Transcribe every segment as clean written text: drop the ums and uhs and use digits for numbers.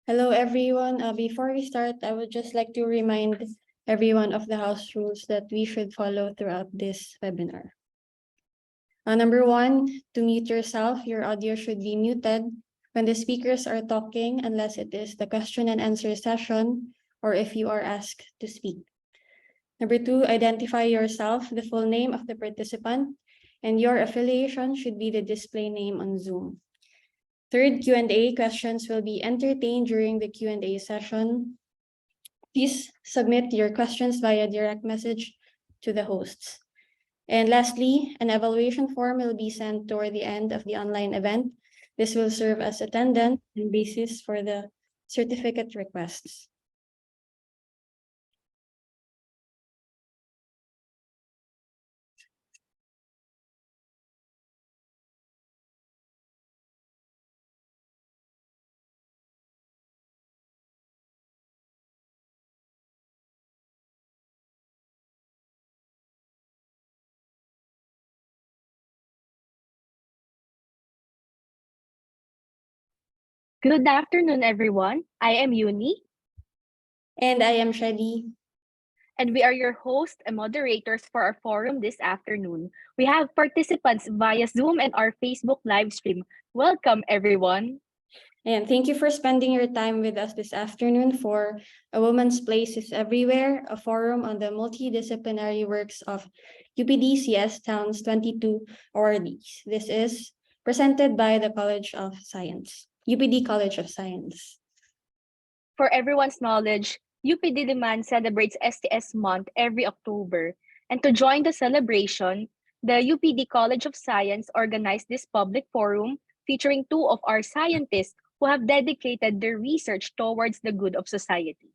Hello, everyone. Before we start, I would just like to remind everyone of the house rules that we should follow throughout this webinar. Number one, to mute yourself, your audio should be muted when the speakers are talking, unless it is the question and answer session or if you are asked to speak. Number two, identify yourself, the full name of the participant, and your affiliation should be the display name on Zoom. Third, Q&A questions will be entertained during the Q&A session. Please submit your questions via direct message to the hosts. And lastly, an evaluation form will be sent toward the end of the online event. This will serve as attendance and basis for the certificate requests. Good afternoon, everyone. I am Uni, And I am Shadi. and we are your hosts and moderators for our forum this afternoon. We have participants via Zoom and our Facebook live stream. Welcome, everyone. And thank you for spending your time with us this afternoon for A Woman's Place is Everywhere, a forum on the multidisciplinary works of UPD-CS TOWNS 22 awardees. This is presented by the College of Science, UPD College of Science. For everyone's knowledge, UPD Demand celebrates STS Month every October. And to join the celebration, the UPD College of Science organized this public forum featuring two of our scientists who have dedicated their research towards the good of society.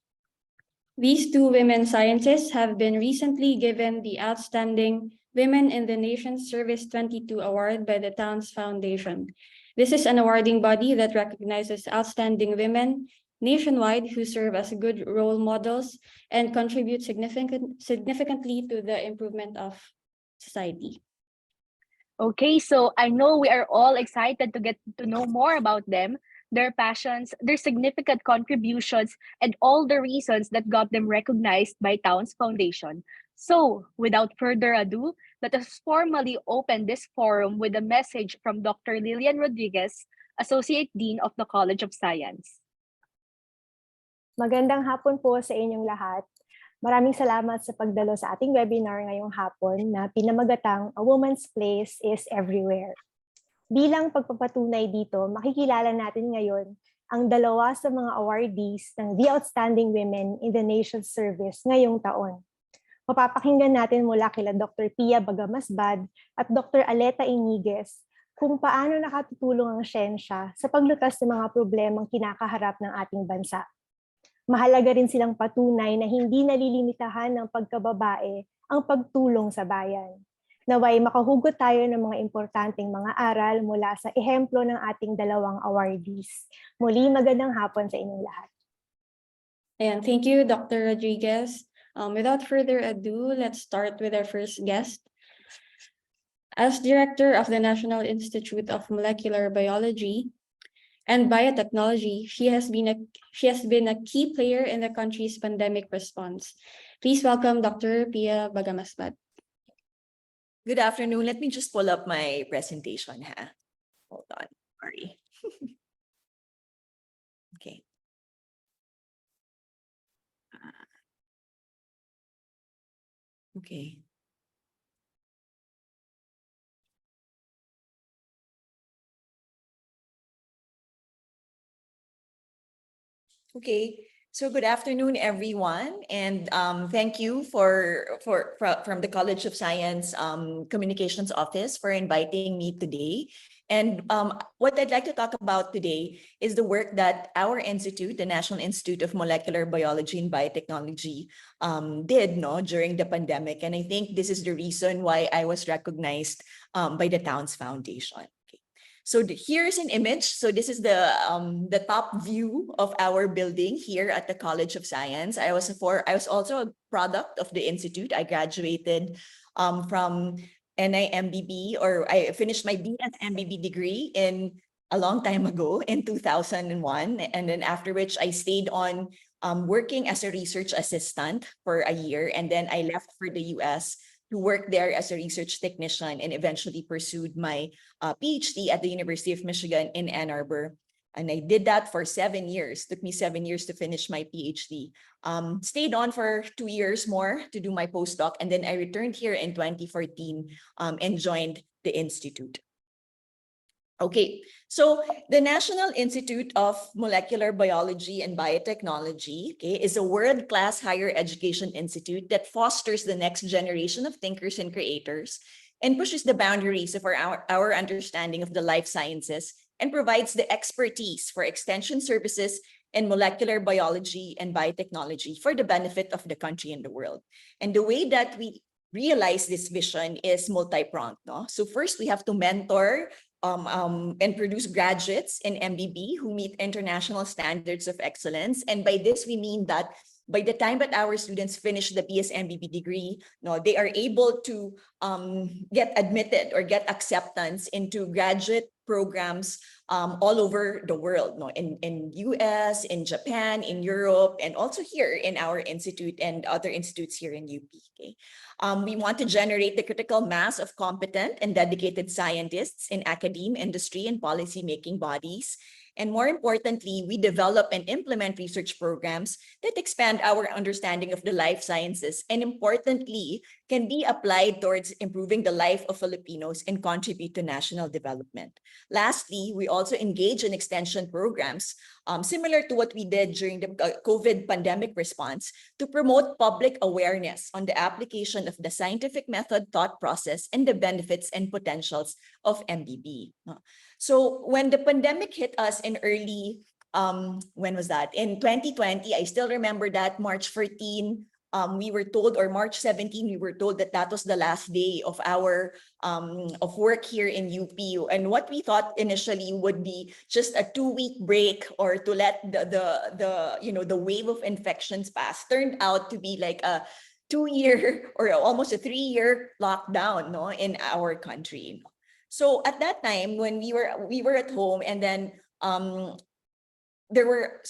These two women scientists have been recently given the Outstanding Women in the Nation's Service 22 Award by the Towns Foundation. This is an awarding body that recognizes outstanding women nationwide who serve as good role models and contribute significantly to the improvement of society. Okay, so I know we are all excited to get to know more about them, their passions, their significant contributions, and all the reasons that got them recognized by Towns Foundation. So, without further ado, let us formally open this forum with a message from Dr. Lilian Rodriguez, Associate Dean of the College of Science. Magandang hapon po sa inyong lahat. Maraming salamat sa pagdalo sa ating webinar ngayong hapon na pinamagatang A Woman's Place is Everywhere. Bilang pagpapatunay dito, makikilala natin ngayon ang dalawa sa mga awardees ng The Outstanding Women in the Nation's Service ngayong taon. Mapapakinggan natin mula kila Dr. Pia Bagamasbad at Dr. Aletta Yñiguez kung paano nakatutulong ang siyensya sa paglutas ng mga problemang kinakaharap ng ating bansa. Mahalaga rin silang patunay na hindi nalilimitahan ng pagkababae ang pagtulong sa bayan. Naway makahugot tayo ng mga importanteng mga aral mula sa ehemplo ng ating dalawang awardees. Muli, magandang hapon sa inyong lahat. And thank you, Dr. Rodriguez. Without further ado, let's start with our first guest. As Director of the National Institute of Molecular Biology and Biotechnology, she has been a key player in the country's pandemic response. Please welcome Dr. Pia Bagamasbad. Good afternoon. Let me just pull up my presentation. Hold on. Sorry. Okay. Okay. Okay, so good afternoon, everyone, and thank you from the College of Science Communications Office for inviting me today. And what I'd like to talk about today is the work that our institute, the National Institute of Molecular Biology and Biotechnology, did during the pandemic. And I think this is the reason why I was recognized by the Towns Foundation. So here's an image. So this is the top view of our building here at the College of Science. I was also a product of the institute. I graduated from NIMBB, or I finished my BS MBB degree in a long time ago in 2001. And then after which I stayed on working as a research assistant for a year. And then I left for the US to work there as a research technician and eventually pursued my PhD at the University of Michigan in Ann Arbor. And I did that for 7 years. Took me 7 years to finish my PhD. Stayed on for 2 years more to do my postdoc. And then I returned here in 2014 and joined the Institute. Okay, so the National Institute of Molecular Biology and Biotechnology, okay, is a world-class higher education institute that fosters the next generation of thinkers and creators and pushes the boundaries of our understanding of the life sciences and provides the expertise for extension services in molecular biology and biotechnology for the benefit of the country and the world. And the way that we realize this vision is multi-pronged. No? So first, we have to mentor and produce graduates in MBB who meet international standards of excellence. And by this, we mean that by the time that our students finish the BS MBB degree, no, they are able to get admitted or get acceptance into graduate programs all over the world, no, in US, in Japan, in Europe, and also here in our institute and other institutes here in UP. Okay? We want to generate the critical mass of competent and dedicated scientists in academe, industry, and policy-making bodies. And more importantly, we develop and implement research programs that expand our understanding of the life sciences and importantly, can be applied towards improving the life of Filipinos and contribute to national development. Lastly, we also engage in extension programs similar to what we did during the COVID pandemic response to promote public awareness on the application of the scientific method, thought process, and the benefits and potentials of MBB. So when the pandemic hit us in early, when was that? In 2020, I still remember that March 14, we were told, or March 17, we were told that that was the last day of our of work here in UP. And what we thought initially would be just a 2-week break or to let the wave of infections pass turned out to be like a 2-year or almost a 3-year lockdown, no, in our country. So at that time, when we were at home, and then there weren't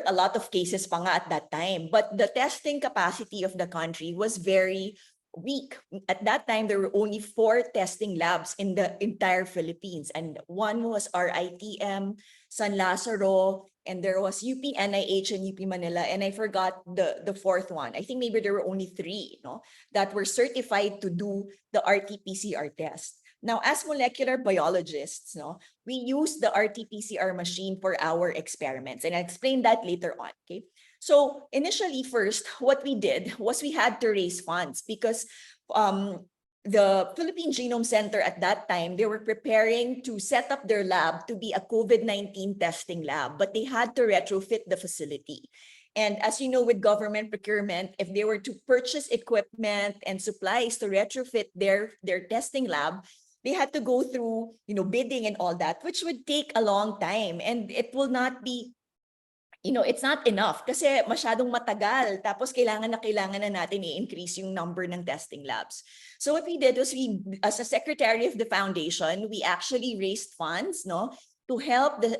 a lot of cases pa nga at that time, but the testing capacity of the country was very weak. At that time, there were only 4 testing labs in the entire Philippines, and one was RITM, San Lazaro, and there was UP NIH and UP Manila, and I forgot the 4th one. I think maybe there were only 3, no, that were certified to do the RT-PCR test. Now, as molecular biologists, no, we use the RT-PCR machine for our experiments, and I'll explain that later on. Okay. So initially, first, what we did was we had to raise funds because the Philippine Genome Center at that time, they were preparing to set up their lab to be a COVID-19 testing lab, but they had to retrofit the facility. And as you know, with government procurement, if they were to purchase equipment and supplies to retrofit their testing lab, they had to go through, bidding and all that, which would take a long time, and it will not be, it's not enough kasi masyadong matagal. Tapos kailangan na natin i-increase yung number ng testing labs. So what we did was as a secretary of the foundation, we actually raised funds, no, to help the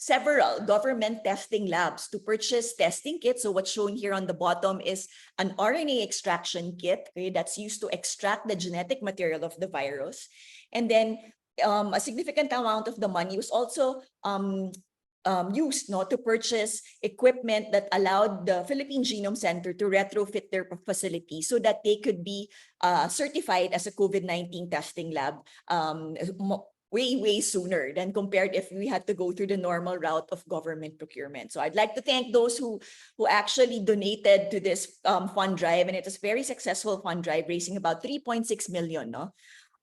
several government testing labs to purchase testing kits. So what's shown here on the bottom is an RNA extraction kit, okay, that's used to extract the genetic material of the virus. And then a significant amount of the money was also used to purchase equipment that allowed the Philippine Genome Center to retrofit their facility so that they could be certified as a COVID-19 testing lab way sooner than compared if we had to go through the normal route of government procurement. So I'd like to thank those who actually donated to this fund drive, and it was a very successful fund drive, raising about 3.6 million. No?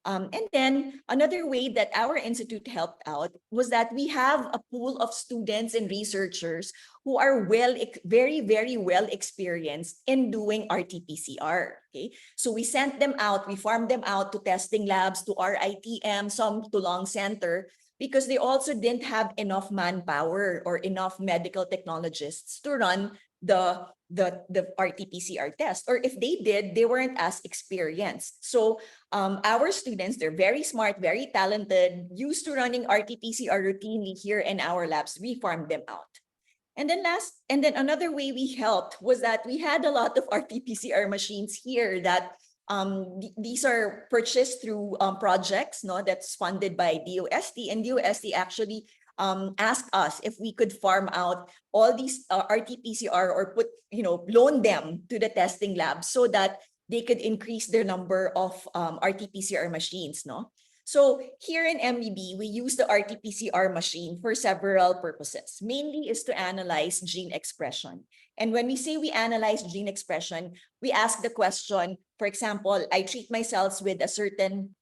And then another way that our institute helped out was that we have a pool of students and researchers who are very, very well experienced in doing RT-PCR. Okay, so we sent them out, we farmed them out to testing labs, to RITM, some to Lung Center, because they also didn't have enough manpower or enough medical technologists to run the the RT-PCR test, or if they did, they weren't as experienced. So our students, they're very smart, very talented, used to running RT-PCR routinely here in our labs. We farmed them out. And then another way we helped was that we had a lot of RT-PCR machines here that these are purchased through projects, no, that's funded by DOST, and DOST actually asked us if we could farm out all these RT-PCR, or loan them to the testing lab so that they could increase their number of RT-PCR machines, no? So here in NIMBB, we use the RT-PCR machine for several purposes. Mainly is to analyze gene expression. And when we say we analyze gene expression, we ask the question, for example, I treat my cells with a certain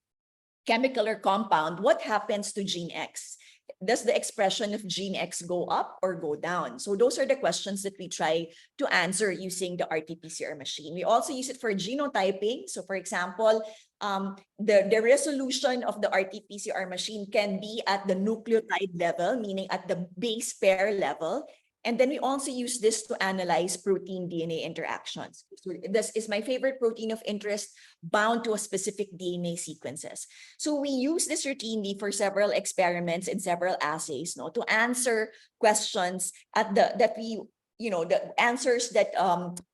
chemical or compound. What happens to gene X? Does the expression of gene X go up or go down? So those are the questions that we try to answer using the RT-PCR machine. We also use it for genotyping. So for example, the resolution of the RT-PCR machine can be at the nucleotide level, meaning at the base pair level. And then we also use this to analyze protein DNA interactions. So this is my favorite protein of interest bound to a specific DNA sequences. So we use this routinely for several experiments and several assays, no, to answer questions at the answers that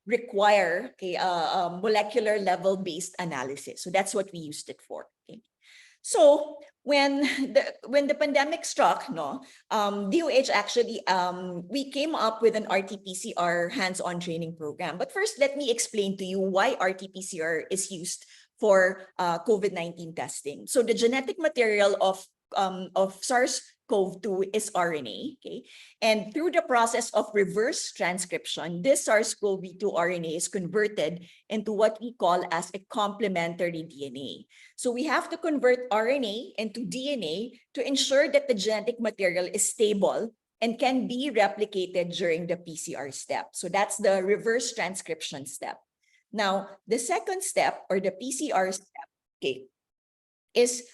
require molecular level based analysis. So that's what we used it for. Okay. So when the pandemic struck, no, DOH actually we came up with an RT-PCR hands-on training program. But first, let me explain to you why RT-PCR is used for COVID-19 testing. So the genetic material of SARS-CoV-2 is RNA, okay? And through the process of reverse transcription, this SARS-CoV-2 RNA is converted into what we call as a complementary DNA. So we have to convert RNA into DNA to ensure that the genetic material is stable and can be replicated during the PCR step. So that's the reverse transcription step. Now, the second step, or the PCR step, okay, is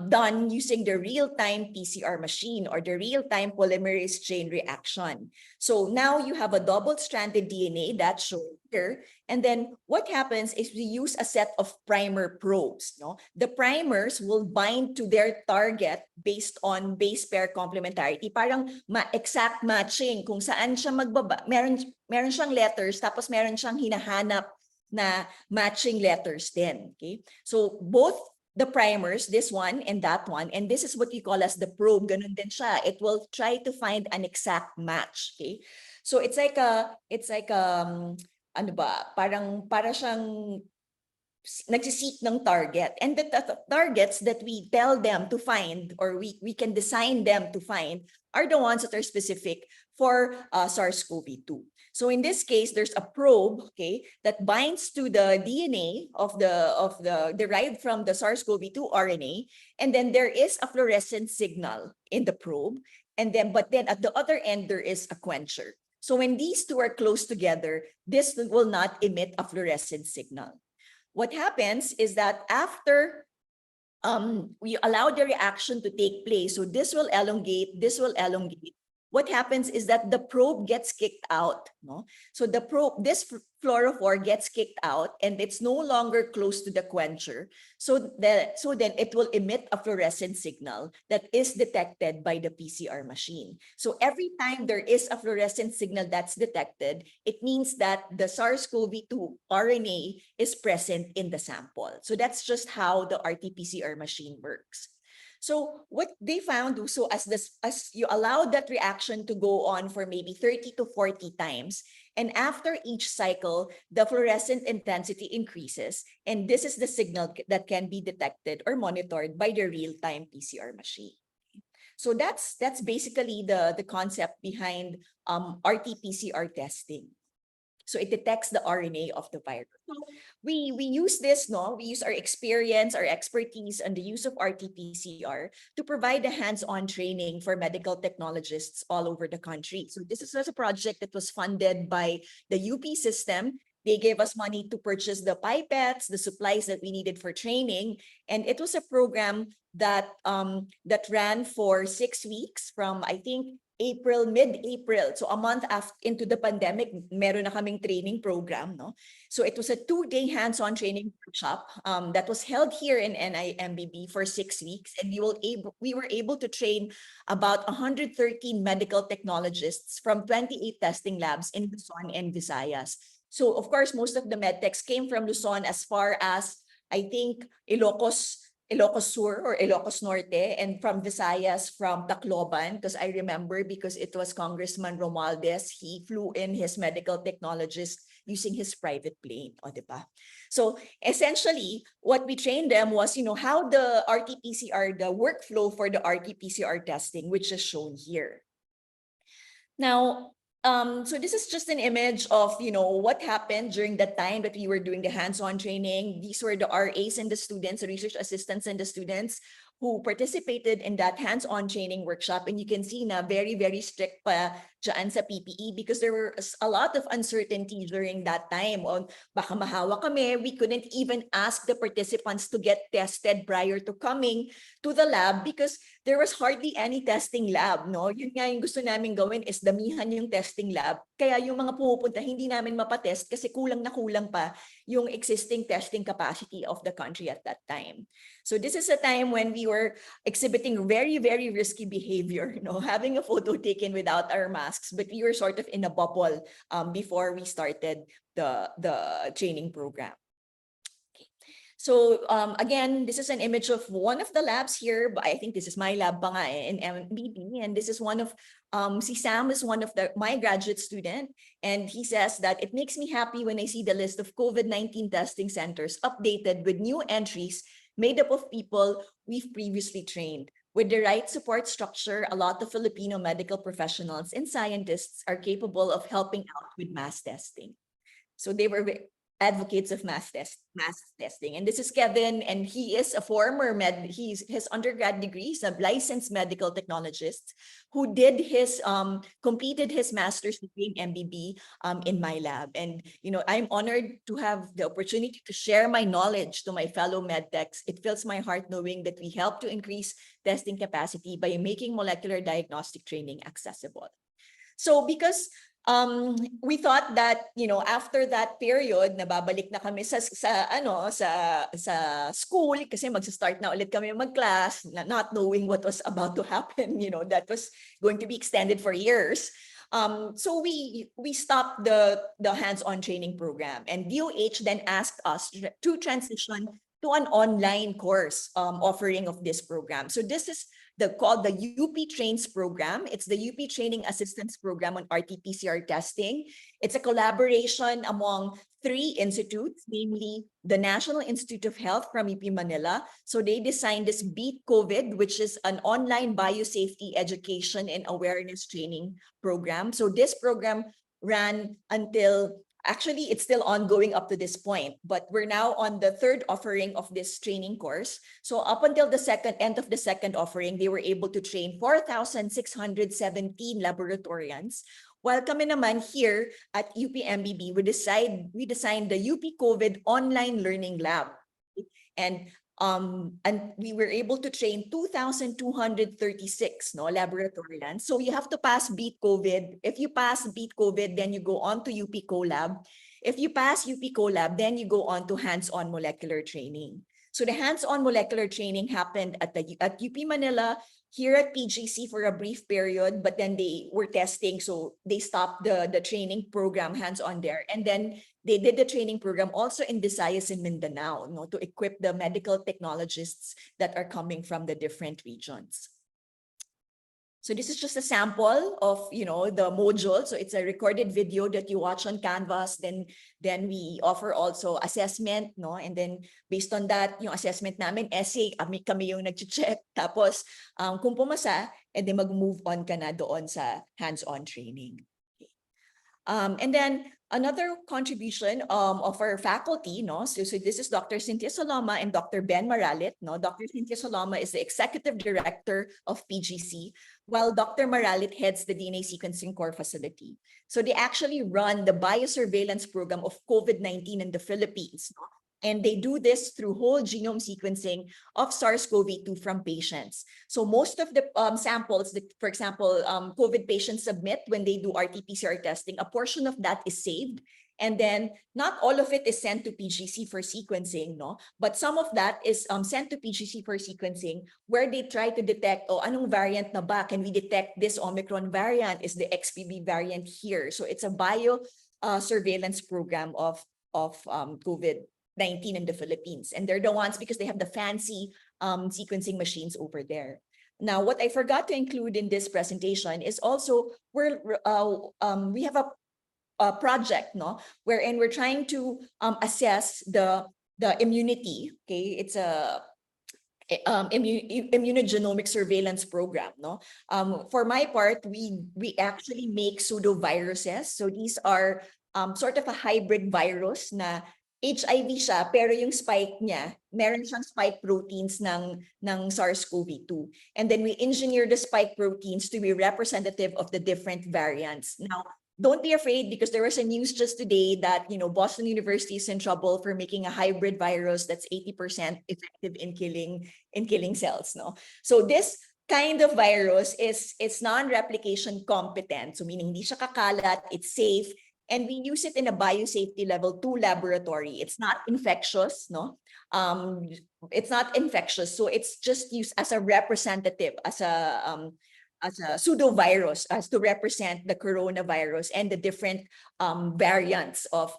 done using the real-time PCR machine, or the real-time polymerase chain reaction. So now you have a double-stranded DNA that's shown here. And then what happens is we use a set of primer probes. No? The primers will bind to their target based on base pair complementarity. Parang exact matching kung saan siya magbaba. Meron siyang letters, tapos meron siyang hinahanap na matching letters din. Okay? So both the primers, this one and that one, and this is what we call as the probe, ganun din siya. It will try to find an exact match, okay? So it's like ano ba, para siyang nagsiseek ng target. And the targets that we tell them to find, or we can design them to find, are the ones that are specific for SARS-CoV-2. So in this case, there's a probe, okay, that binds to the DNA of the derived from the SARS-CoV-2 RNA, and then there is a fluorescent signal in the probe, but then at the other end there is a quencher. So when these two are close together, this will not emit a fluorescent signal. What happens is that after we allow the reaction to take place, so this will elongate. What happens is that the probe gets kicked out. No? So the probe, this fluorophore gets kicked out, and it's no longer close to the quencher. So then it will emit a fluorescent signal that is detected by the PCR machine. So every time there is a fluorescent signal that's detected, it means that the SARS-CoV-2 RNA is present in the sample. So that's just how the RT-PCR machine works. So what they found, so as you allow that reaction to go on for maybe 30 to 40 times, and after each cycle, the fluorescent intensity increases, and this is the signal that can be detected or monitored by the real-time PCR machine. So that's basically the concept behind RT-PCR testing. So it detects the RNA of the virus. So we use this, no? We use our experience, our expertise on the use of RT-PCR to provide a hands-on training for medical technologists all over the country. So this is a project that was funded by the UP system. They gave us money to purchase the pipettes, the supplies that we needed for training. And it was a program that that ran for 6 weeks from, I think, mid-April. So a month after into the pandemic, meron na kaming training program, no? So it was a 2-day hands-on training workshop that was held here in NIMBB for 6 weeks. And we were able to train about 113 medical technologists from 28 testing labs in Luzon and Visayas. So of course, most of the medtechs came from Luzon as far as, I think, Ilocos Sur or Ilocos Norte, and from Visayas from Tacloban, because I remember because it was Congressman Romualdez, he flew in his medical technologist using his private plane, o diba? So essentially, what we trained them was, how the RT-PCR, the workflow for the RT-PCR testing, which is shown here. Now, so this is just an image of, what happened during the time that we were doing the hands-on training. These were the RAs and the students, the research assistants and the students who participated in that hands-on training workshop. And you can see na very, very strict pa dyan sa PPE because there were a lot of uncertainty during that time. On baka mahawa kami, we couldn't even ask the participants to get tested prior to coming to the lab because there was hardly any testing lab, no? Yun nga yung gusto namin gawin is damihan yung testing lab. Kaya yung mga pumupunta, hindi namin mapatest kasi kulang na kulang pa yung existing testing capacity of the country at that time. So this is a time when we were exhibiting very, very risky behavior, having a photo taken without our masks, but we were sort of in a bubble before we started the training program. So again, this is an image of one of the labs here, but I think this is my lab pa nga in NIMBB, and this is one of, si Sam is one of my graduate student, and he says that it makes me happy when I see the list of COVID-19 testing centers updated with new entries made up of people we've previously trained. With the right support structure, a lot of Filipino medical professionals and scientists are capable of helping out with mass testing. So they were advocates of mass testing. And this is Kevin, and he is a former his undergrad degree is a licensed medical technologist who did his completed his master's degree in MBB in my lab. And I'm honored to have the opportunity to share my knowledge to my fellow medtechs. It fills my heart knowing that we help to increase testing capacity by making molecular diagnostic training accessible. So because we thought that, after that period, nababalik na kami sa school kasi magsa-start na ulit kami mag-class, not knowing what was about to happen, that was going to be extended for years. So we stopped the hands-on training program, and DOH then asked us to transition to an online course offering of this program. So this is called the UP Trains program. It's the UP Training Assistance Program on RT-PCR testing. It's a collaboration among 3 institutes, namely the National Institute of Health from UP Manila. So they designed this Beat COVID, which is an online biosafety education and awareness training program. So this program ran until, actually, it's still ongoing up to this point, but we're now on the 3rd offering of this training course. So up until the end of the 2nd offering, they were able to train 4,617 laboratorians. While kami naman here at UPMBB, we designed the UP COVID Online Learning Lab. And we were able to train 2,236 laboratorians. So you have to pass Beat COVID. If you pass Beat COVID, then you go on to UP CoLab. If you pass UP CoLab, then you go on to hands-on molecular training. So the hands-on molecular training happened at UP Manila, here at PGC for a brief period, but then they were testing, so they stopped the training program hands-on there. And then they did the training program also in Visayas and Mindanao, to equip the medical technologists that are coming from the different regions. So this is just a sample of, the module. So it's a recorded video that you watch on Canvas. Then we offer also assessment, and then based on that, yung assessment namin, essay, kami yung nag-check. Tapos kung pumasa, then mag-move on ka na doon sa hands-on training. And then another contribution of our faculty, no? So this is Dr. Cynthia Saloma and Dr. Ben Maralit, no? Dr. Cynthia Saloma is the Executive Director of PGC, while Dr. Maralit heads the DNA Sequencing Core Facility. So they actually run the biosurveillance program of COVID-19 in the Philippines, no? And they do this through whole genome sequencing of SARS-CoV-2 from patients. So most of the samples that, for example, COVID patients submit when they do RT-PCR testing, a portion of that is saved. And then not all of it is sent to PGC for sequencing, no? But some of that is sent to PGC for sequencing, where they try to detect, oh, anong variant na ba? Can we detect this Omicron variant? Is the XBB variant here? So it's a bio surveillance program of COVID-19 in the Philippines. And they're the ones because they have the fancy sequencing machines over there. Now, what I forgot to include in this presentation is also we have a project, no, wherein we're trying to assess the immunity. Okay, it's a immunogenomic surveillance program, no. For my part, we actually make pseudoviruses. So these are sort of a hybrid virus na HIV siya, pero yung spike niya, meron siyang spike proteins ng SARS-CoV-2. And then we engineer the spike proteins to be representative of the different variants. Now, don't be afraid, because there was a news just today that, you know, Boston University is in trouble for making a hybrid virus that's 80% effective in killing cells, no? So this kind of virus is non-replication competent. So meaning hindi siya kakalat, it's safe. And we use it in a biosafety level 2 laboratory. It's not infectious, no? It's not infectious, so it's just used as a representative, as a pseudovirus, as to represent the coronavirus and the different variants of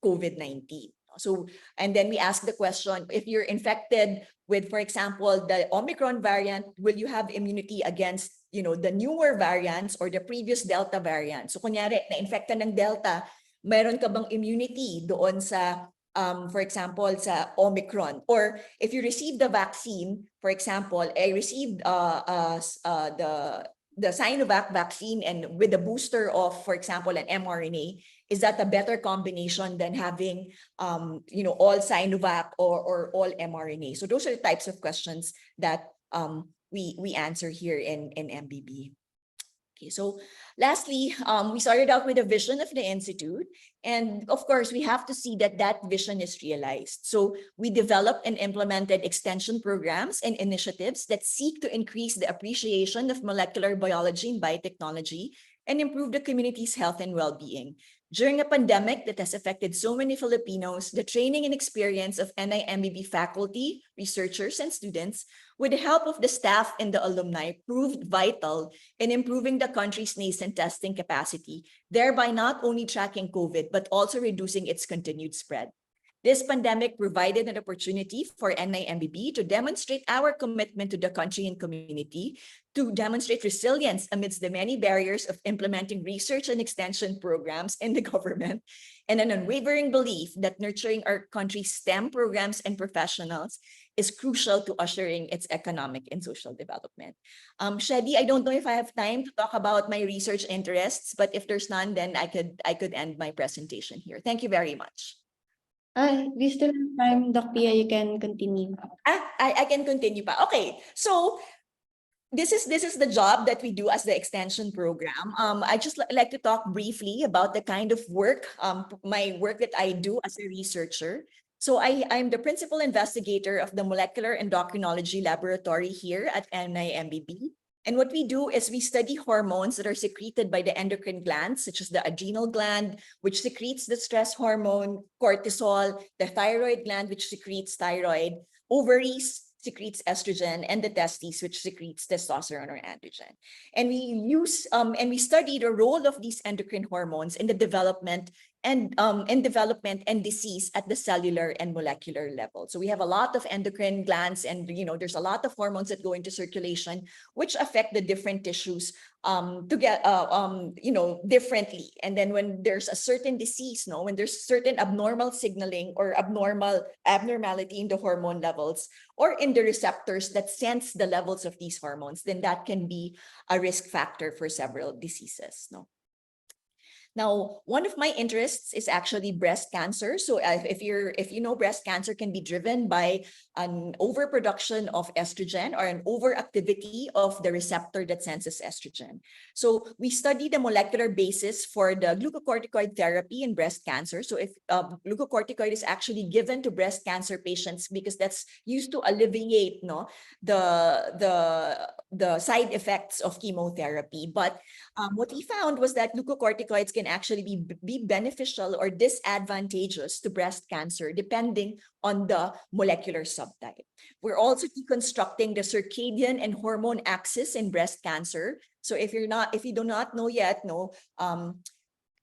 COVID-19. So, and then we ask the question, if you're infected with, for example, the Omicron variant, will you have immunity against, you know, the newer variants or the previous Delta variant? So kunyari, na-infecta ng Delta, meron ka bang immunity doon sa, for example, sa Omicron? Or if you received the vaccine, for example, I received the Sinovac vaccine and with the booster of, for example, an mRNA, is that a better combination than having, you know, all Sinovac or all mRNA? So those are the types of questions that we answer here in MBB. Okay, so lastly, we started out with a vision of the Institute. And of course, we have to see that that vision is realized. So we developed and implemented extension programs and initiatives that seek to increase the appreciation of molecular biology and biotechnology and improve the community's health and well-being. During a pandemic that has affected so many Filipinos, the training and experience of NIMBB faculty, researchers, and students, with the help of the staff and the alumni, proved vital in improving the country's nascent testing capacity, thereby not only tracking COVID, but also reducing its continued spread. This pandemic provided an opportunity for NIMBB to demonstrate our commitment to the country and community, to demonstrate resilience amidst the many barriers of implementing research and extension programs in the government, and an unwavering belief that nurturing our country's STEM programs and professionals is crucial to ushering its economic and social development. Shedi, I don't know if I have time to talk about my research interests, but if there's none, then I could end my presentation here. Thank you very much. We still have time, Doc Pia, you can continue. I can continue pa. Okay, so this is the job that we do as the extension program. I just like to talk briefly about the kind of work, my work that I do as a researcher. So I'm the principal investigator of the Molecular Endocrinology Laboratory here at NIMBB. And what we do is we study hormones that are secreted by the endocrine glands, such as the adrenal gland, which secretes the stress hormone, cortisol, the thyroid gland, which secretes thyroid, ovaries secretes estrogen, and the testes, which secretes testosterone or androgen. And we study the role of these endocrine hormones in the development and disease at the cellular and molecular level. So we have a lot of endocrine glands, and there's a lot of hormones that go into circulation, which affect the different tissues differently. And then when there's a certain disease, when there's certain abnormal signaling or abnormality in the hormone levels or in the receptors that sense the levels of these hormones, then that can be a risk factor for several diseases. Now, one of my interests is actually breast cancer. So if you know, breast cancer can be driven by an overproduction of estrogen or an overactivity of the receptor that senses estrogen. So we study the molecular basis for the glucocorticoid therapy in breast cancer. So if glucocorticoid is actually given to breast cancer patients because that's used to alleviate the side effects of chemotherapy. But what we found was that glucocorticoids can actually be beneficial or disadvantageous to breast cancer depending on the molecular subtype. We're also deconstructing the circadian and hormone axis in breast cancer. So if you do not know yet,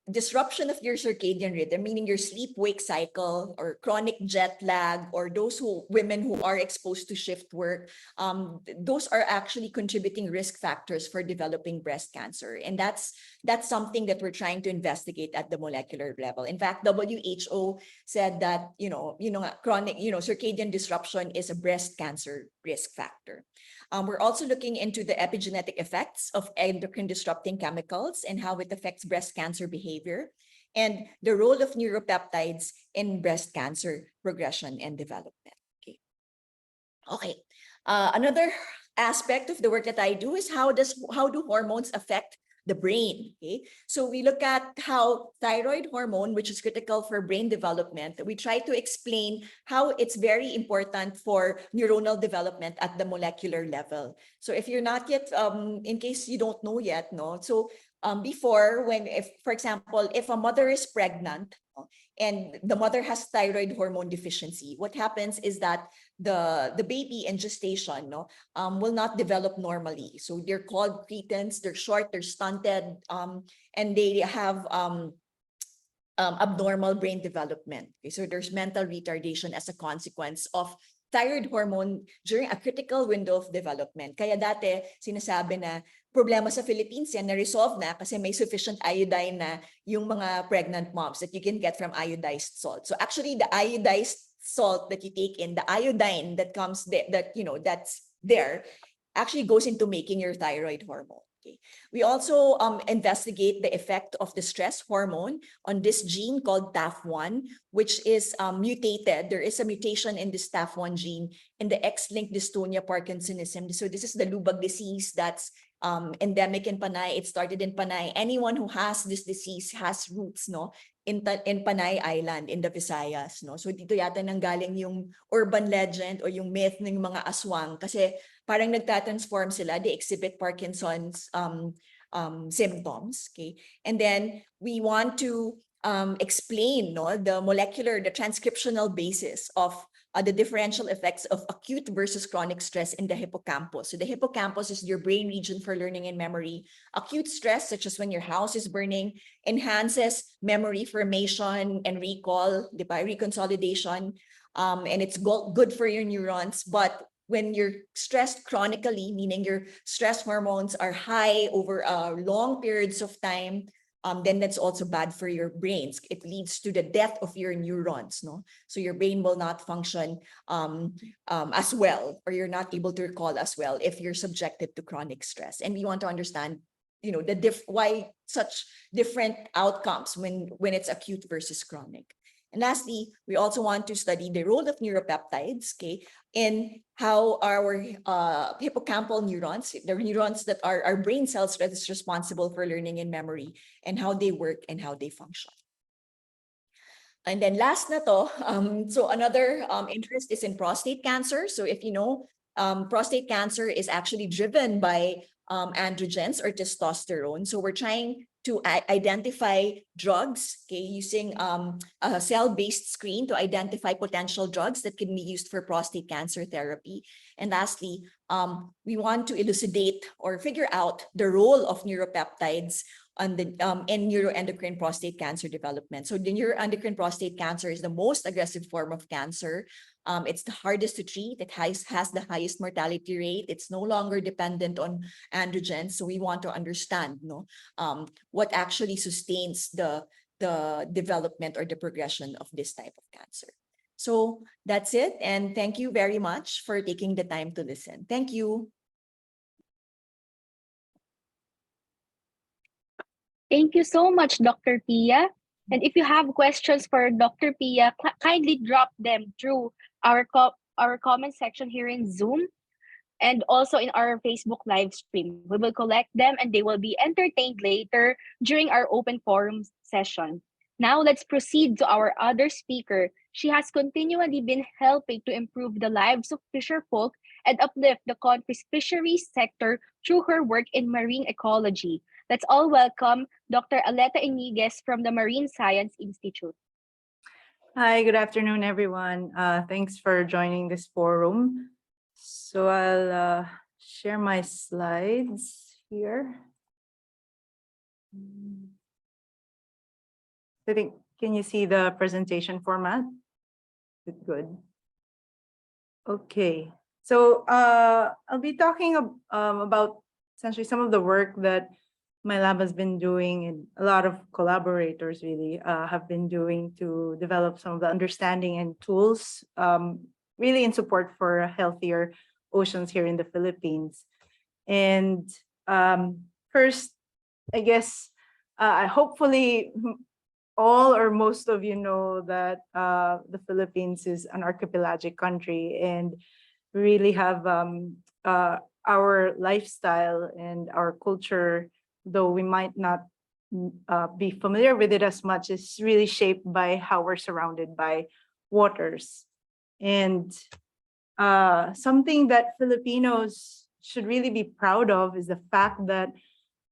disruption of your circadian rhythm, meaning your sleep-wake cycle or chronic jet lag, or women who are exposed to shift work, those are actually contributing risk factors for developing breast cancer. And that's something that we're trying to investigate at the molecular level. In fact, WHO said that, chronic, circadian disruption is a breast cancer risk factor. We're also looking into the epigenetic effects of endocrine disrupting chemicals and how it affects breast cancer behavior, and the role of neuropeptides in breast cancer progression and development. Okay. Another aspect of the work that I do is how do hormones affect the brain? Okay, so we look at how thyroid hormone, which is critical for brain development, we try to explain how it's very important for neuronal development at the molecular level. So if you're not yet, in case you don't know yet, before, for example, if a mother is pregnant and the mother has thyroid hormone deficiency, what happens is that the baby in gestation will not develop normally. So they're called cretins, they're short, they're stunted, and they have abnormal brain development. Okay, so there's mental retardation as a consequence of thyroid hormone during a critical window of development. Kaya dati sinasabi na problema sa Philippines yan, na-resolve na kasi may sufficient iodine na yung mga pregnant moms that you can get from iodized salt. So actually the iodized salt that you take in, the iodine that comes there, that's there, actually goes into making your thyroid hormone. Okay. We also investigate the effect of the stress hormone on this gene called TAF1, which is mutated. There is a mutation in this TAF1 gene in the X-linked dystonia Parkinsonism. So this is the Lubag disease that's endemic in Panay. It started in Panay. Anyone who has this disease has roots in Panay Island, in the Visayas. So dito yata nanggaling yung urban legend o yung myth ng mga aswang kasi parang nagtatransform sila. They exhibit Parkinson's symptoms. Okay, and then we want to explain the transcriptional basis of the differential effects of acute versus chronic stress in the hippocampus. So the hippocampus is your brain region for learning and memory. Acute stress, such as when your house is burning, enhances memory formation and recall, reconsolidation, and it's good for your neurons. But when you're stressed chronically, meaning your stress hormones are high over long periods of time, then that's also bad for your brains. It leads to the death of your neurons, so your brain will not function as well, or you're not able to recall as well if you're subjected to chronic stress. And we want to understand, why such different outcomes when it's acute versus chronic. And lastly, we also want to study the role of neuropeptides, in how our hippocampal neurons, the neurons that are our brain cells that is responsible for learning and memory, and how they work and how they function. And then last na to, so another interest is in prostate cancer. So if you know, prostate cancer is actually driven by androgens or testosterone. So we're trying to identify drugs, using a cell-based screen to identify potential drugs that can be used for prostate cancer therapy. And lastly, we want to elucidate or figure out the role of neuropeptides on the in neuroendocrine prostate cancer development. So the neuroendocrine prostate cancer is the most aggressive form of cancer. It's the hardest to treat. It has the highest mortality rate. It's no longer dependent on androgens. So we want to understand what actually sustains the development or the progression of this type of cancer. So that's it. And thank you very much for taking the time to listen. Thank you. Thank you so much, Dr. Pia. And if you have questions for Dr. Pia, kindly drop them through our comment section here in Zoom and also in our Facebook live stream. We will collect them and they will be entertained later during our open forum session. Now let's proceed to our other speaker. She has continually been helping to improve the lives of fisher folk and uplift the country's fisheries sector through her work in marine ecology. Let's all welcome Dr. Aletta Yñiguez from the Marine Science Institute. Hi, good afternoon, everyone. Thanks for joining this forum. So I'll share my slides here. I think, can you see the presentation format? Is it good? Okay, so I'll be talking about essentially some of the work that my lab has been doing, and a lot of collaborators really have been doing to develop some of the understanding and tools really in support for healthier oceans here in the Philippines. And first, I guess, hopefully all or most of you know that the Philippines is an archipelagic country, and we really have our lifestyle and our culture, though we might not be familiar with it as much, is really shaped by how we're surrounded by waters. And something that Filipinos should really be proud of is the fact that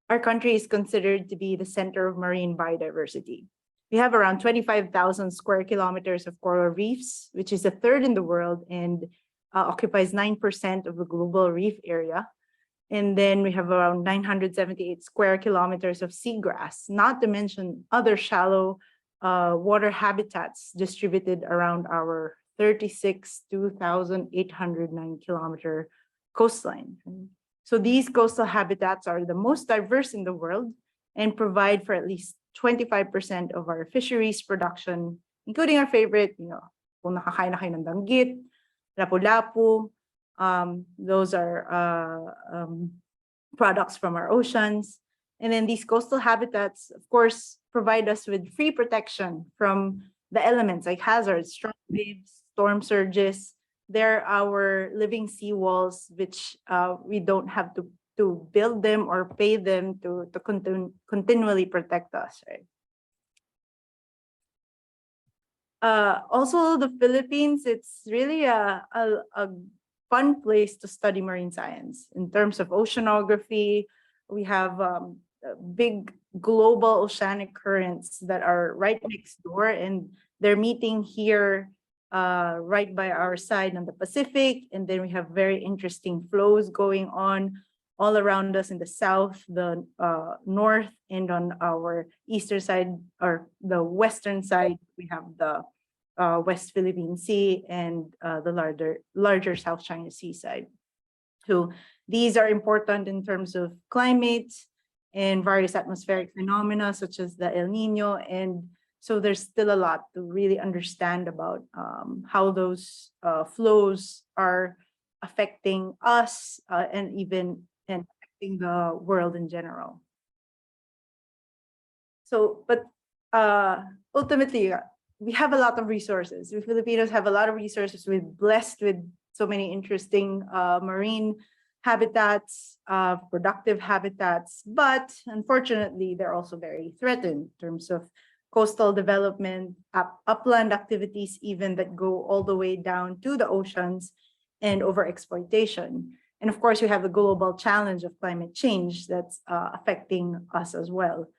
our country is considered to be the center of marine biodiversity. We have around 25,000 square kilometers of coral reefs, which is a third in the world and occupies 9% of the global reef area. And then we have around 978 square kilometers of seagrass, not to mention other shallow water habitats distributed around our 32,809 kilometer coastline. So these coastal habitats are the most diverse in the world and provide for at least 25% of our fisheries production, including our favorite, kung nakakain na kayo ng danggit, lapu-lapu, those are products from our oceans. And then these coastal habitats, of course, provide us with free protection from the elements like hazards, strong waves, storm surges. They're our living seawalls, which we don't have to build them or pay them to continually protect us, right? Also, the Philippines, it's really a fun place to study marine science. In terms of oceanography, we have big global oceanic currents that are right next door, and they're meeting here right by our side on the Pacific. And then we have very interesting flows going on all around us in the south, the north, and on our eastern side, or the western side, we have the West Philippine Sea and the larger South China Sea side. So these are important in terms of climate and various atmospheric phenomena such as the El Nino. And so there's still a lot to really understand about how those flows are affecting us and affecting the world in general. So, but ultimately, we have a lot of resources. We Filipinos have a lot of resources. We're blessed with so many interesting marine habitats, productive habitats, but unfortunately, they're also very threatened in terms of coastal development, upland activities, even that go all the way down to the oceans, and overexploitation. And of course, we have the global challenge of climate change that's affecting us as well.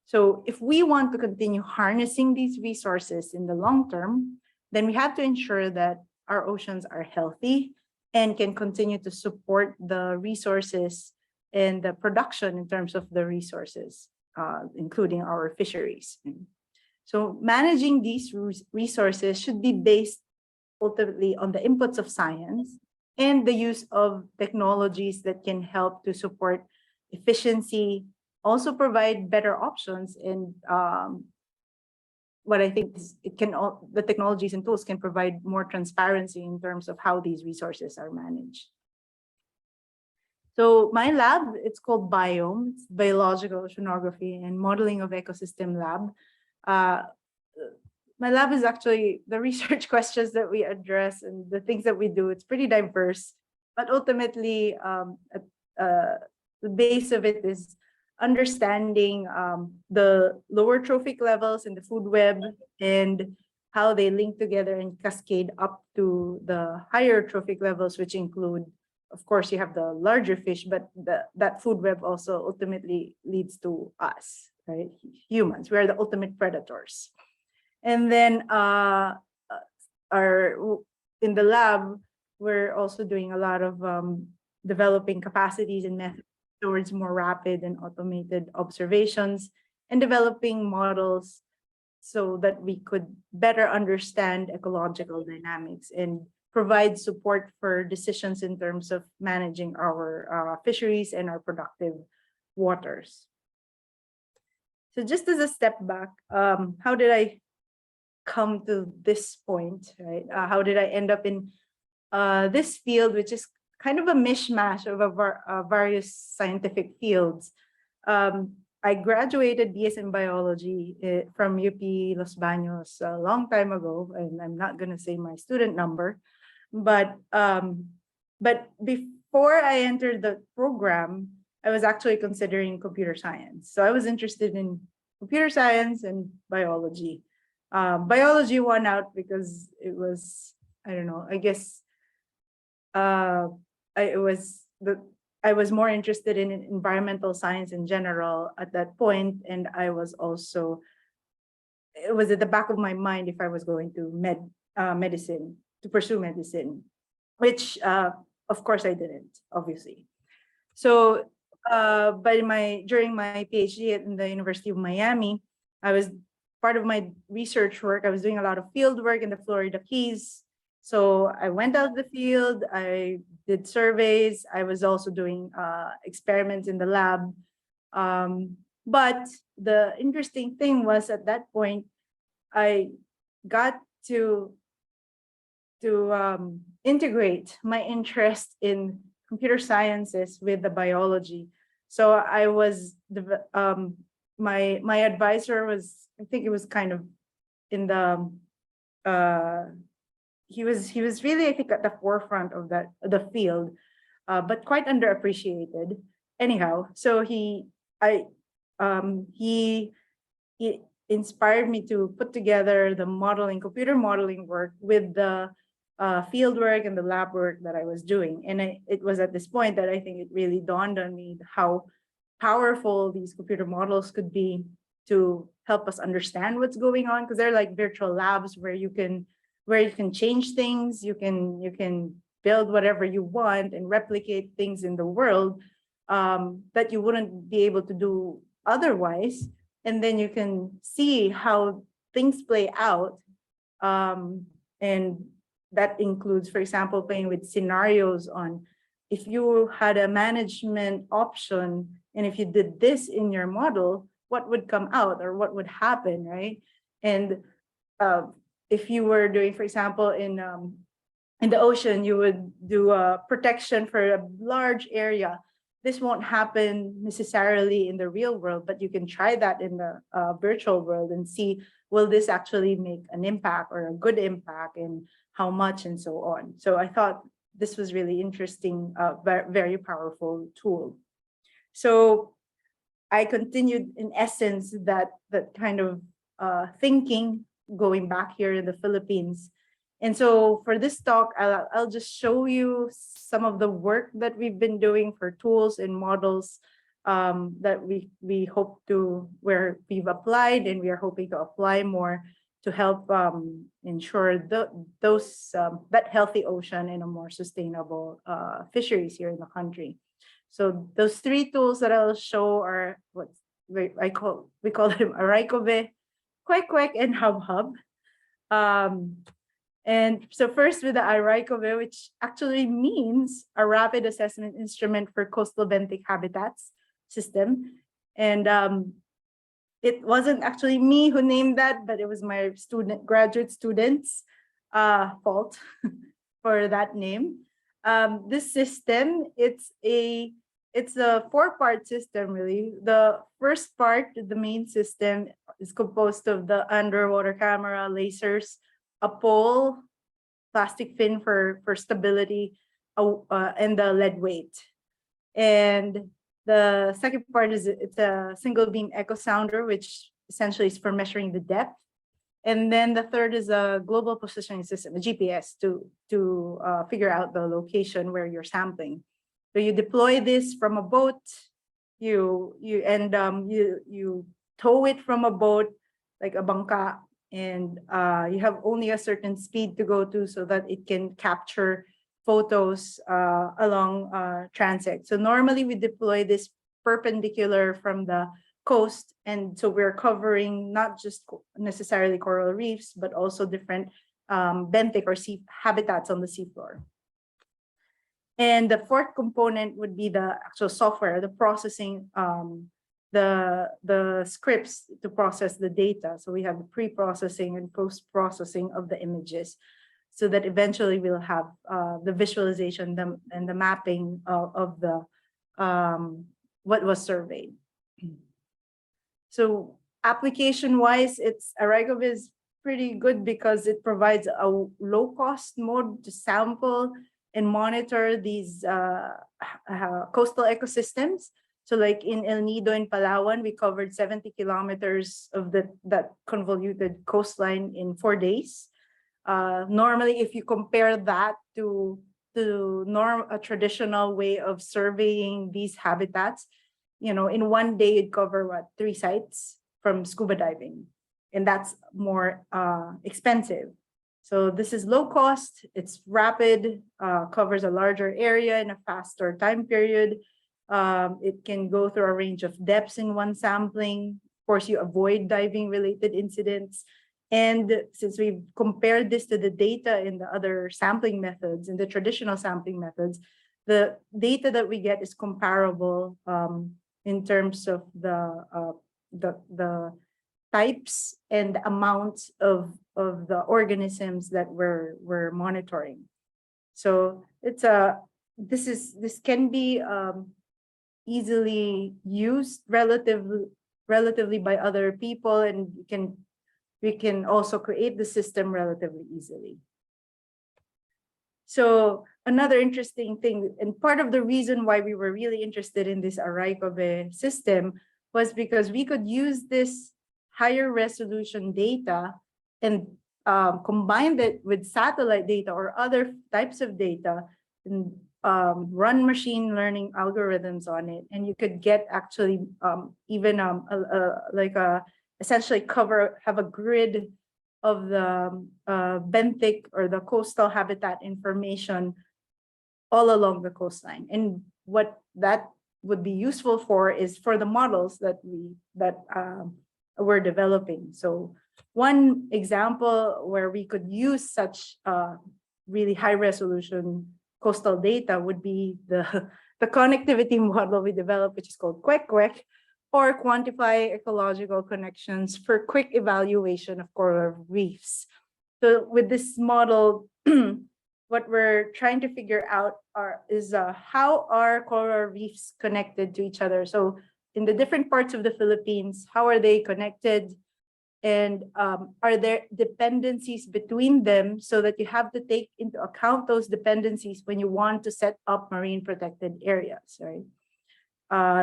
So if we want to continue harnessing these resources in the long term, then we have to ensure that our oceans are healthy and can continue to support the resources and the production in terms of the resources, including our fisheries. So managing these resources should be based ultimately on the inputs of science and the use of technologies that can help to support efficiency, also provide better options. And what I think is the technologies and tools can provide more transparency in terms of how these resources are managed. So my lab, it's called Biome, it's Biological Oceanography and Modeling of Ecosystem Lab. My lab is actually the research questions that we address and the things that we do. It's pretty diverse, but ultimately, the base of it is understanding the lower trophic levels in the food web and how they link together and cascade up to the higher trophic levels, which include, of course, you have the larger fish, but that food web also ultimately leads to us, right? Humans, we are the ultimate predators. And then in the lab, we're also doing a lot of developing capacities and methods towards more rapid and automated observations and developing models so that we could better understand ecological dynamics and provide support for decisions in terms of managing our fisheries and our productive waters. So just as a step back, how did I come to this point, right? How did I end up in this field, which is kind of a mishmash of various scientific fields? I graduated BS in biology from UP Los Baños a long time ago, and I'm not going to say my student number, but before I entered the program, I was actually considering computer science. So I was interested in computer science and biology. Biology won out because it was, I don't know, I guess I was more interested in environmental science in general at that point, and I was also, it was at the back of my mind if I was going to pursue medicine, which of course I didn't, obviously. So during my PhD in the University of Miami, I was part of my research work, I was doing a lot of field work in the Florida Keys. So I went out the field, I did surveys, I was also doing experiments in the lab. But the interesting thing was at that point, I got to integrate my interest in computer sciences with the biology. So I was, my advisor was, I think it was kind of in the, he was really, I think, at the forefront of the field, but quite underappreciated. Anyhow, so he inspired me to put together the computer modeling work with the field work and the lab work that I was doing. And it was at this point that I think it really dawned on me how powerful these computer models could be to help us understand what's going on, because they're like virtual labs where you can change things, you can build whatever you want and replicate things in the world that you wouldn't be able to do otherwise. And then you can see how things play out. And that includes, for example, playing with scenarios on if you had a management option and if you did this in your model, what would come out or what would happen, right? And if you were doing, for example, in the ocean, you would do a protection for a large area. This won't happen necessarily in the real world, but you can try that in the virtual world and see, will this actually make an impact or a good impact and how much and so on. So I thought this was really interesting, very powerful tool. So I continued in essence that kind of thinking going back here in the Philippines. And so for this talk, I'll just show you some of the work that we've been doing for tools and models that we hope to, where we've applied and we are hoping to apply more to help ensure that healthy ocean and a more sustainable fisheries here in the country. So those three tools that I'll show are what we call them Araikove, Kwek, and Hub. And so first with the Araikove, which actually means a rapid assessment instrument for coastal benthic habitats system. And it wasn't actually me who named that, but it was my graduate students' fault for that name. This system, it's a it's a four-part system, really. The first part, the main system, is composed of the underwater camera, lasers, a pole, plastic fin for stability, and the lead weight. And the second part is it's a single beam echo sounder, which essentially is for measuring the depth. And then the third is a global positioning system, a GPS, to figure out the location where you're sampling. So you deploy this from a boat, you tow it from a boat like a bangka, and you have only a certain speed to go to so that it can capture photos along transect. So normally we deploy this perpendicular from the coast, and so we're covering not just necessarily coral reefs, but also different benthic or sea habitats on the seafloor. And the fourth component would be the actual software, the processing, the scripts to process the data. So we have the pre-processing and post-processing of the images, so that eventually we'll have the visualization and the mapping of the what was surveyed. So application-wise, Arrigo is pretty good because it provides a low-cost mode to sample and monitor these coastal ecosystems. So like in El Nido in Palawan, we covered 70 kilometers of that convoluted coastline in 4 days. Normally, if you compare that to a traditional way of surveying these habitats, in 1 day you'd cover 3 sites from scuba diving, and that's more expensive. So this is low cost, it's rapid, covers a larger area in a faster time period. It can go through a range of depths in one sampling. Of course, you avoid diving related incidents. And since we've compared this to the data in the other sampling methods, in the traditional sampling methods, the data that we get is comparable in terms of the types and amounts of the organisms that we're monitoring. So this can be easily used relatively by other people, and we can also create the system relatively easily. So another interesting thing, and part of the reason why we were really interested in this Arrigo system was because we could use this higher resolution data and combine it with satellite data or other types of data and run machine learning algorithms on it. And you could get actually even essentially have a grid of the benthic or the coastal habitat information all along the coastline. And what that would be useful for is for the models that we're developing. So one example where we could use such really high resolution coastal data would be the connectivity model we developed, which is called QuEC, or quantify ecological connections for quick evaluation of coral reefs. So with this model, what we're trying to figure out is how are coral reefs connected to each other? So in the different parts of the Philippines, how are they connected? And are there dependencies between them, so that you have to take into account those dependencies when you want to set up marine protected areas, right?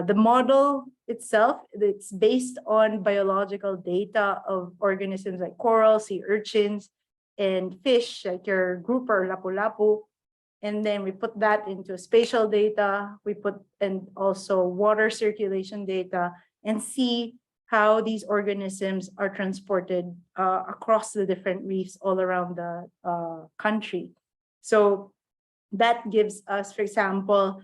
The model itself, it's based on biological data of organisms like coral, sea urchins, and fish like your grouper lapu-lapu. And then we put that into spatial data. And also water circulation data, and see how these organisms are transported across the different reefs all around the country. So that gives us, for example,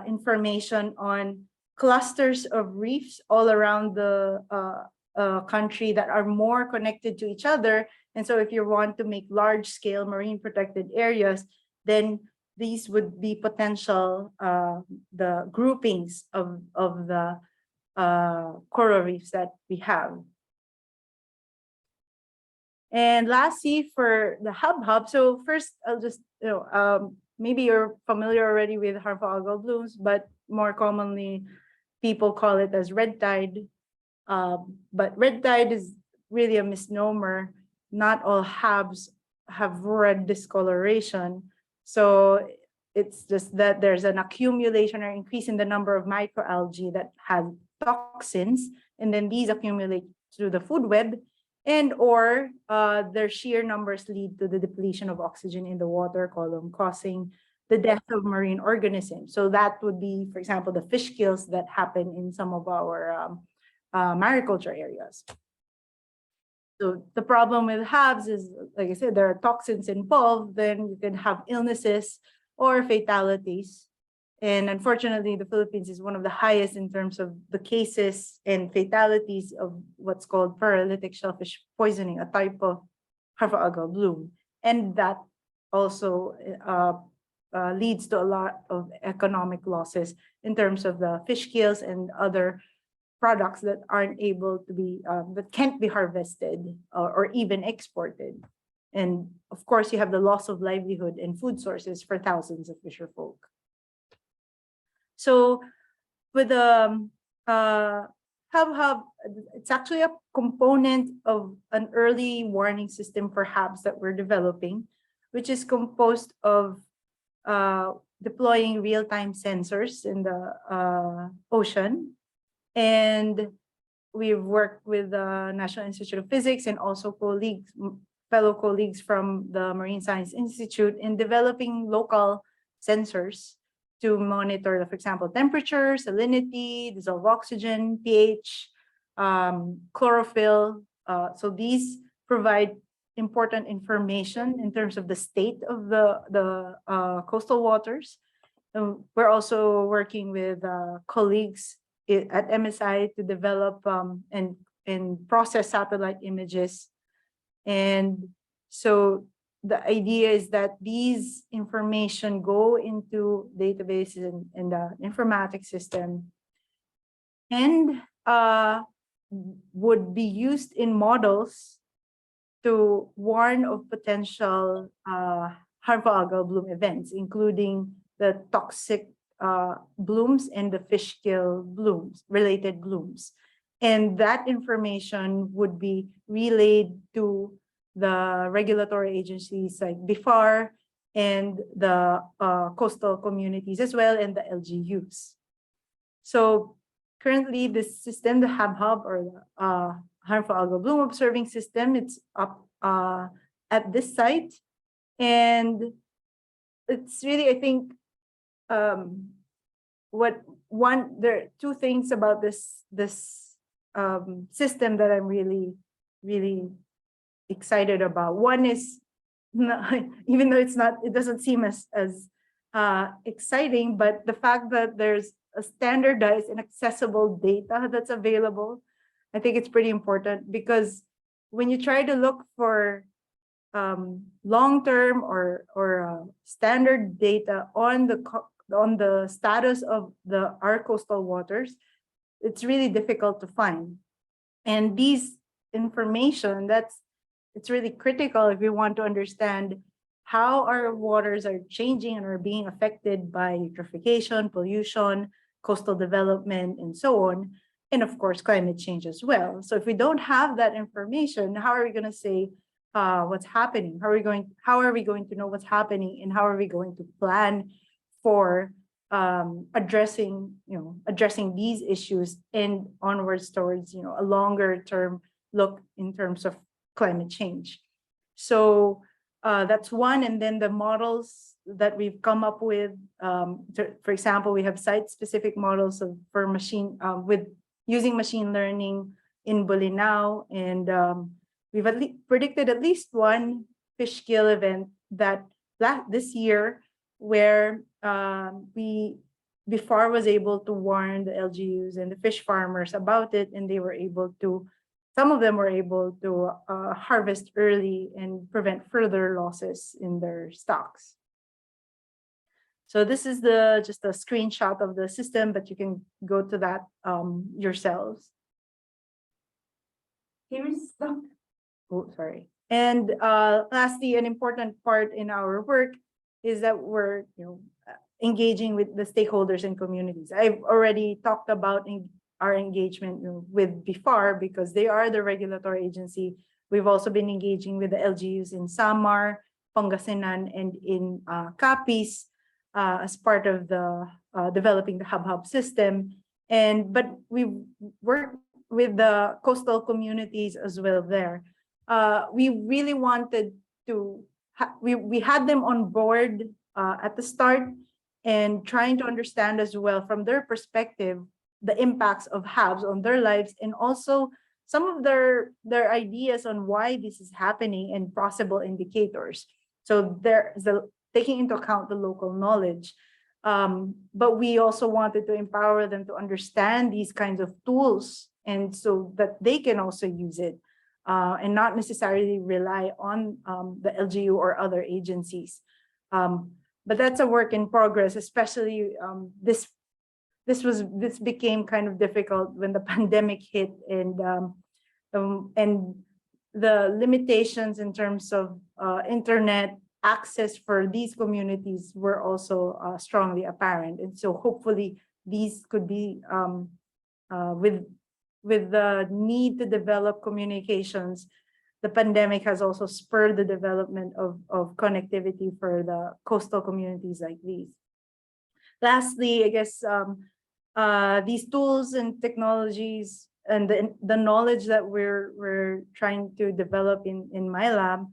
information on clusters of reefs all around the country that are more connected to each other. And so if you want to make large-scale marine protected areas, then these would be potential the groupings of the coral reefs that we have. And lastly, for the hub, so first I'll just, maybe you're familiar already with harmful algal blooms, but more commonly, people call it as red tide. But red tide is really a misnomer. Not all HABs have red discoloration. So it's just that there's an accumulation or increase in the number of microalgae that have toxins, and then these accumulate through the food web, and or their sheer numbers lead to the depletion of oxygen in the water column, causing the death of marine organisms. So that would be, for example, the fish kills that happen in some of our mariculture areas. So the problem with HABs is, like I said, there are toxins involved, then you can have illnesses or fatalities. And unfortunately, the Philippines is one of the highest in terms of the cases and fatalities of what's called paralytic shellfish poisoning, a type of harmful algal bloom. And that also leads to a lot of economic losses in terms of the fish kills and other products that aren't able to be, that can't be harvested or even exported. And of course, you have the loss of livelihood and food sources for thousands of fisher folk. So with the Hub, it's actually a component of an early warning system for HABs that we're developing, which is composed of deploying real-time sensors in the ocean. And we've worked with the National Institute of Physics and also fellow colleagues from the Marine Science Institute in developing local sensors to monitor, for example, temperature, salinity, dissolved oxygen, pH, chlorophyll. So these provide important information in terms of the state of the coastal waters. We're also working with colleagues at MSI to develop and process satellite images. And so the idea is that these information go into databases and the informatics system and would be used in models to warn of potential harmful algal bloom events, including the toxic blooms and the fish kill blooms, related blooms. And that information would be relayed to the regulatory agencies like BIFAR and the coastal communities as well, and the LGUs. So currently this system, the Hub or the harmful algal bloom observing system, it's up at this site. And it's really, I think, there are two things about this system that I'm really excited about. One is, even though it doesn't seem as exciting, but the fact that there's a standardized and accessible data that's available, I think it's pretty important, because when you try to look for long-term or standard data on the status of our coastal waters, it's really difficult to find. And these information, it's really critical if we want to understand how our waters are changing and are being affected by eutrophication, pollution, coastal development, and so on. And of course, climate change as well. So if we don't have that information, how are we going to say what's happening? How are we going to know what's happening, and how are we going to plan for addressing these issues and onwards towards a longer term look in terms of climate change? So that's one. And then the models that we've come up with, for example, we have site-specific models for with using machine learning in Bolinao, and we've predicted at least one fish kill event that this year, where BIFAR was able to warn the LGUs and the fish farmers about it, and some of them were able to harvest early and prevent further losses in their stocks. So this is just a screenshot of the system, but you can go to that yourselves. Here's the, sorry. And lastly, an important part in our work is that we're, engaging with the stakeholders and communities. I've already talked about our engagement with BIFAR because they are the regulatory agency. We've also been engaging with the LGUs in Samar, Pangasinan, and in Capiz as part of the developing the hub system. But we work with the coastal communities as well there. We really wanted to, we had them on board at the start and trying to understand as well from their perspective, the impacts of HABs on their lives and also some of their ideas on why this is happening and possible indicators. So there's taking into account the local knowledge. But we also wanted to empower them to understand these kinds of tools and so that they can also use it and not necessarily rely on the LGU or other agencies. But that's a work in progress, especially this became kind of difficult when the pandemic hit and the limitations in terms of internet access for these communities were also strongly apparent. And so hopefully these could be with the need to develop communications, the pandemic has also spurred the development of connectivity for the coastal communities like these. Lastly, I guess these tools and technologies and the knowledge that we're trying to develop in my lab,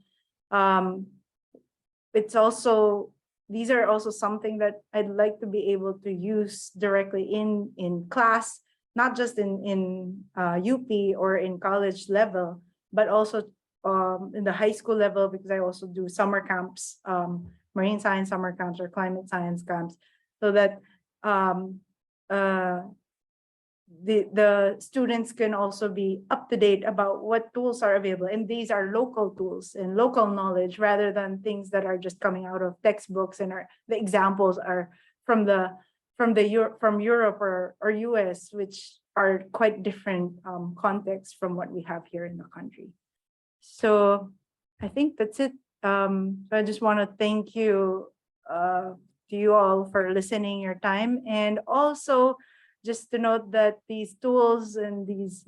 these are also something that I'd like to be able to use directly in class, not just in UP or in college level, but also in the high school level, because I also do summer camps, marine science summer camps or climate science camps, so that the students can also be up to date about what tools are available. And these are local tools and local knowledge rather than things that are just coming out of textbooks and the examples are from Europe or US, which are quite different contexts from what we have here in the country. So I think that's it. So I just want to thank you to you all for listening your time, and also just to note that these tools and these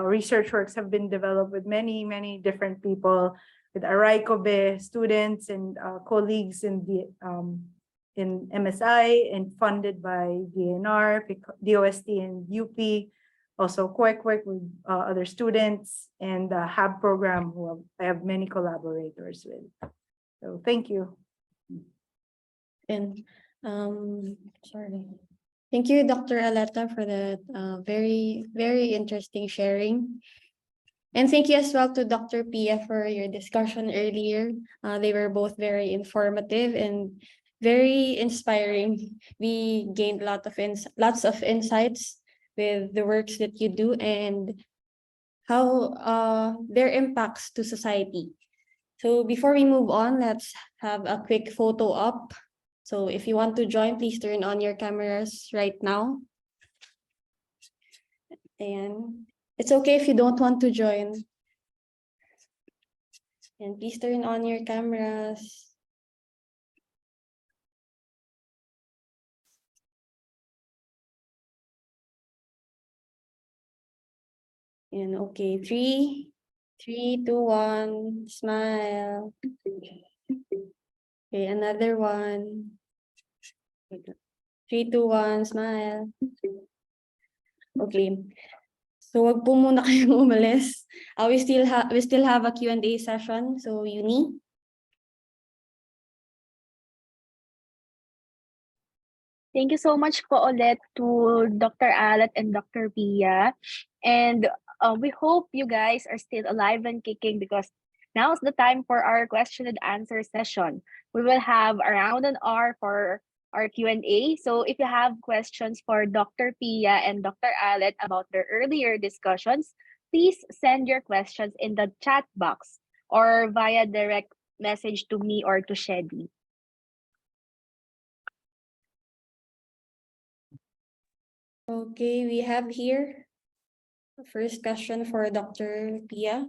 research works have been developed with many different people, with Araycobe students and colleagues in MSI and funded by DNR, DOST and UP, also Kwek with other students, and the HAB program who I have many collaborators with. So thank you. And sorry. Thank you, Dr. Aletta, for that very interesting sharing. And thank you as well to Dr. Pia for your discussion earlier. They were both very informative and very inspiring. We gained lots of insights with the works that you do and how their impacts to society. So before we move on, let's have a quick photo op. So if you want to join, please turn on your cameras right now. And it's okay if you don't want to join. And please turn on your cameras. And okay, 3, 2, 1, smile. Okay, another one. 3, 2, 1, smile. Okay. So wag po muna kayong umalis. We still have a Q&A session. So Uni. Thank you so much po ulit to Dr. Alet and Dr. Pia. And we hope you guys are still alive and kicking, because now is the time for our question and answer session. We will have around an hour for our Q&A. So if you have questions for Dr. Pia and Dr. Alet about their earlier discussions, please send your questions in the chat box or via direct message to me or to Shedi. Okay, we have here the first question for Dr. Pia.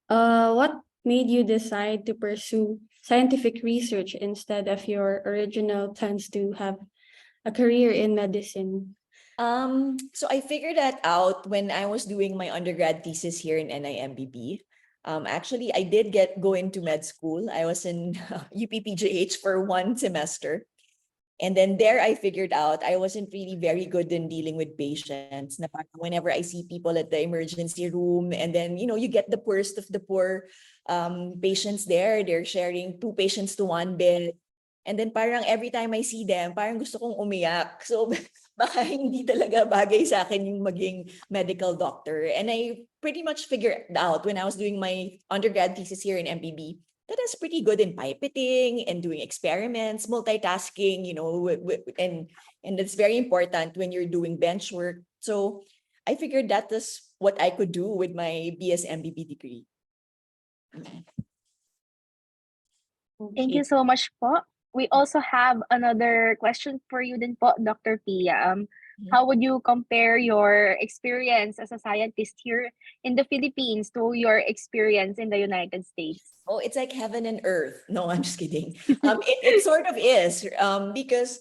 What made you decide to pursue scientific research instead of your original plans to have a career in medicine? So I figured that out when I was doing my undergrad thesis here in NIMBB. Actually, I did go into med school. I was in UPPGH for 1 semester. And then there I figured out I wasn't really very good in dealing with patients. Na parang whenever I see people at the emergency room, and then, you get the poorest of the poor patients there, they're sharing 2 patients to 1 bed. And then parang every time I see them, parang gusto kong umiyak. So baka hindi talaga bagay sa akin yung maging medical doctor. And I pretty much figured out when I was doing my undergrad thesis here in MPB that is pretty good in pipetting and doing experiments, multitasking, and that's very important when you're doing bench work. So I figured that is what I could do with my BS MBB degree. Thank you so much po. We also have another question for you din po, Dr. Pia. How would you compare your experience as a scientist here in the Philippines to your experience in the United States? Oh, it's like heaven and earth. No, I'm just kidding. It sort of is, because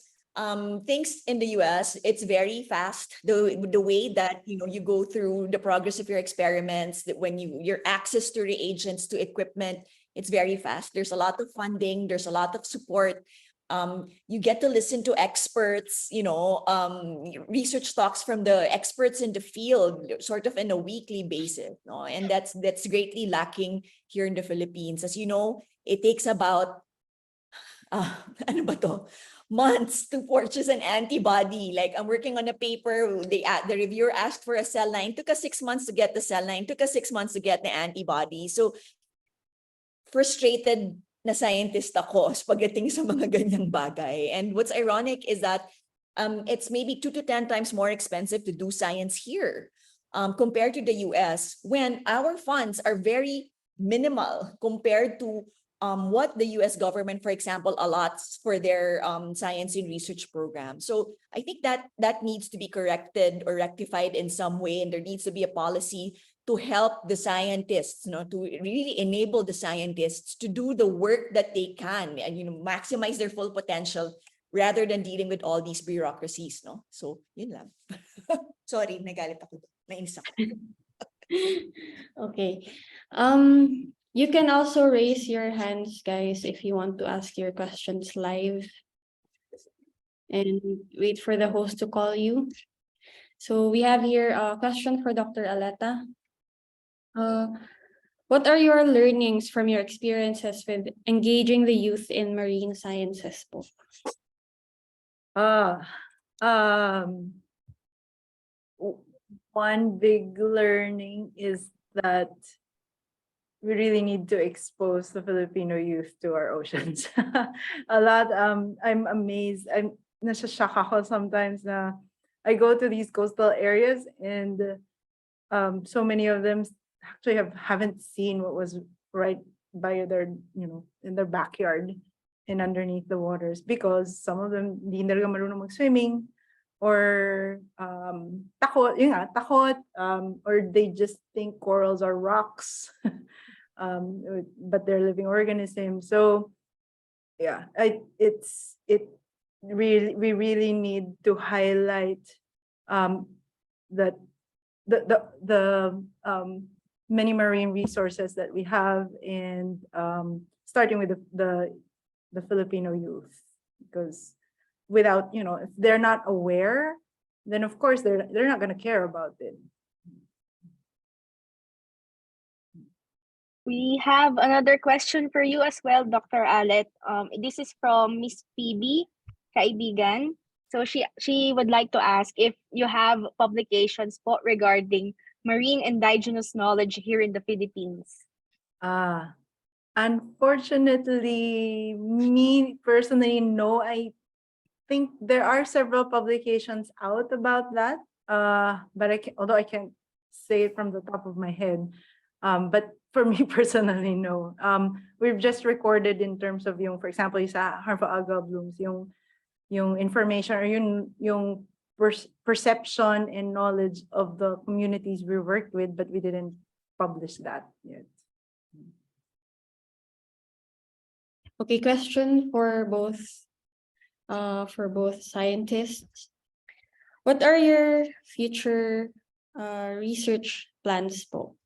things in the US, it's very fast. The way that you go through the progress of your experiments, that when your access to reagents, to equipment, it's very fast. There's a lot of funding. There's a lot of support. You get to listen to experts, research talks from the experts in the field, sort of on a weekly basis. No? And that's greatly lacking here in the Philippines. As you know, it takes about ano ba to? Months to purchase an antibody. Like I'm working on a paper, the reviewer asked for a cell line, took us 6 months to get the cell line, took us 6 months to get the antibody. So frustrated na scientist ako pagdating sa mga ganyang bagay. And what's ironic is that it's maybe 2 to 10 times more expensive to do science here compared to the US, when our funds are very minimal compared to what the US government, for example, allots for their science and research program. So I think that needs to be corrected or rectified in some way, and there needs to be a policy to help the scientists, to really enable the scientists to do the work that they can and maximize their full potential rather than dealing with all these bureaucracies, no? So, yun lang. Sorry, nagalit ako. Nainis ako. Okay. You can also raise your hands, guys, if you want to ask your questions live. And wait for the host to call you. So we have here a question for Dr. Aletta. What are your learnings from your experiences with engaging the youth in marine sciences po? One big learning is that we really need to expose the Filipino youth to our oceans. A lot, I'm amazed. I'm nasashock ako sometimes na I go to these coastal areas and so many of them actually haven't seen what was right by their, in their backyard and underneath the waters, because some of them hindi talaga marunong mag-swimming, or takot, or they just think corals are rocks, but they're living organisms. So yeah, we really need to highlight that the many marine resources that we have, and starting with the Filipino youth, because without, if they're not aware, then of course they're not going to care about it. We have another question for you as well, Dr. Alet. This is from Miss Phoebe Kaibigan. So she would like to ask if you have publications po regarding marine indigenous knowledge here in the Philippines. Unfortunately, me personally, no. I think there are several publications out about that, but although I can't say it from the top of my head, but for me personally, no. We've just recorded in terms of for example, sa harmful algal blooms, yung information or yung perception and knowledge of the communities we worked with, but we didn't publish that yet. Okay, question for both scientists. What are your future research plans po?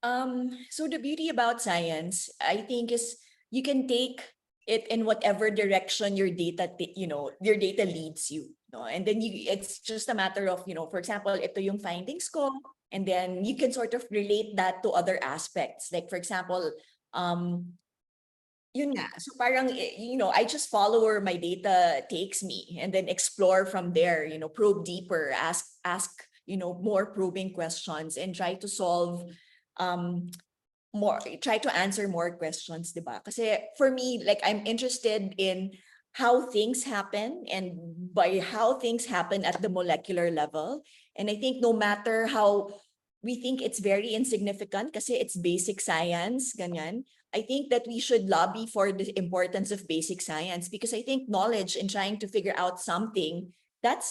So the beauty about science, I think, is you can take it in whatever direction your data, your data leads you. No? And then it's just a matter of, for example, ito yung findings ko, and then you can sort of relate that to other aspects. Like, for example, yun nga. So parang, I just follow where my data takes me and then explore from there, probe deeper, ask, more probing questions and try to solve try to answer more questions, diba? Kasi for me, like, I'm interested in how things happen and by how things happen at the molecular level. And I think no matter how we think it's very insignificant kasi it's basic science, ganyan, I think that we should lobby for the importance of basic science because I think knowledge and trying to figure out something that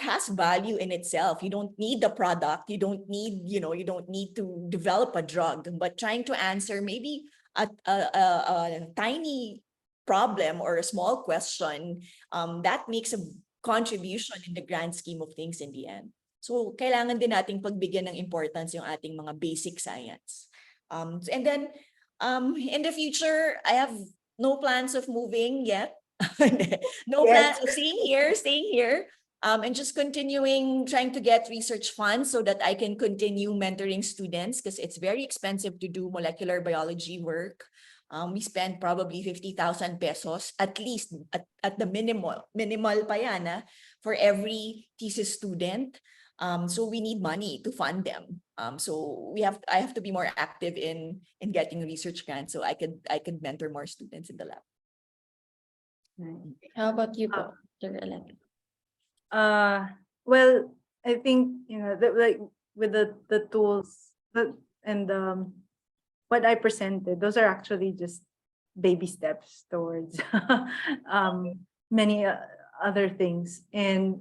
has value in itself. You don't need the product. You don't need, you don't need to develop a drug, but trying to answer maybe a tiny problem or a small question, that makes a contribution in the grand scheme of things in the end. So kailangan din nating pagbigyan ng importance yung ating mga basic science. And then in the future, I have no plans of moving yet. No plans of staying here. And just continuing trying to get research funds so that I can continue mentoring students because it's very expensive to do molecular biology work. We spend probably 50,000 pesos at least at the minimal pa yan, for every thesis student. So we need money to fund them. So I have to be more active in getting research grants so I could mentor more students in the lab. How about you po, Dr. Aletta? Well, I think, like with the tools and what I presented, those are actually just baby steps towards many other things. And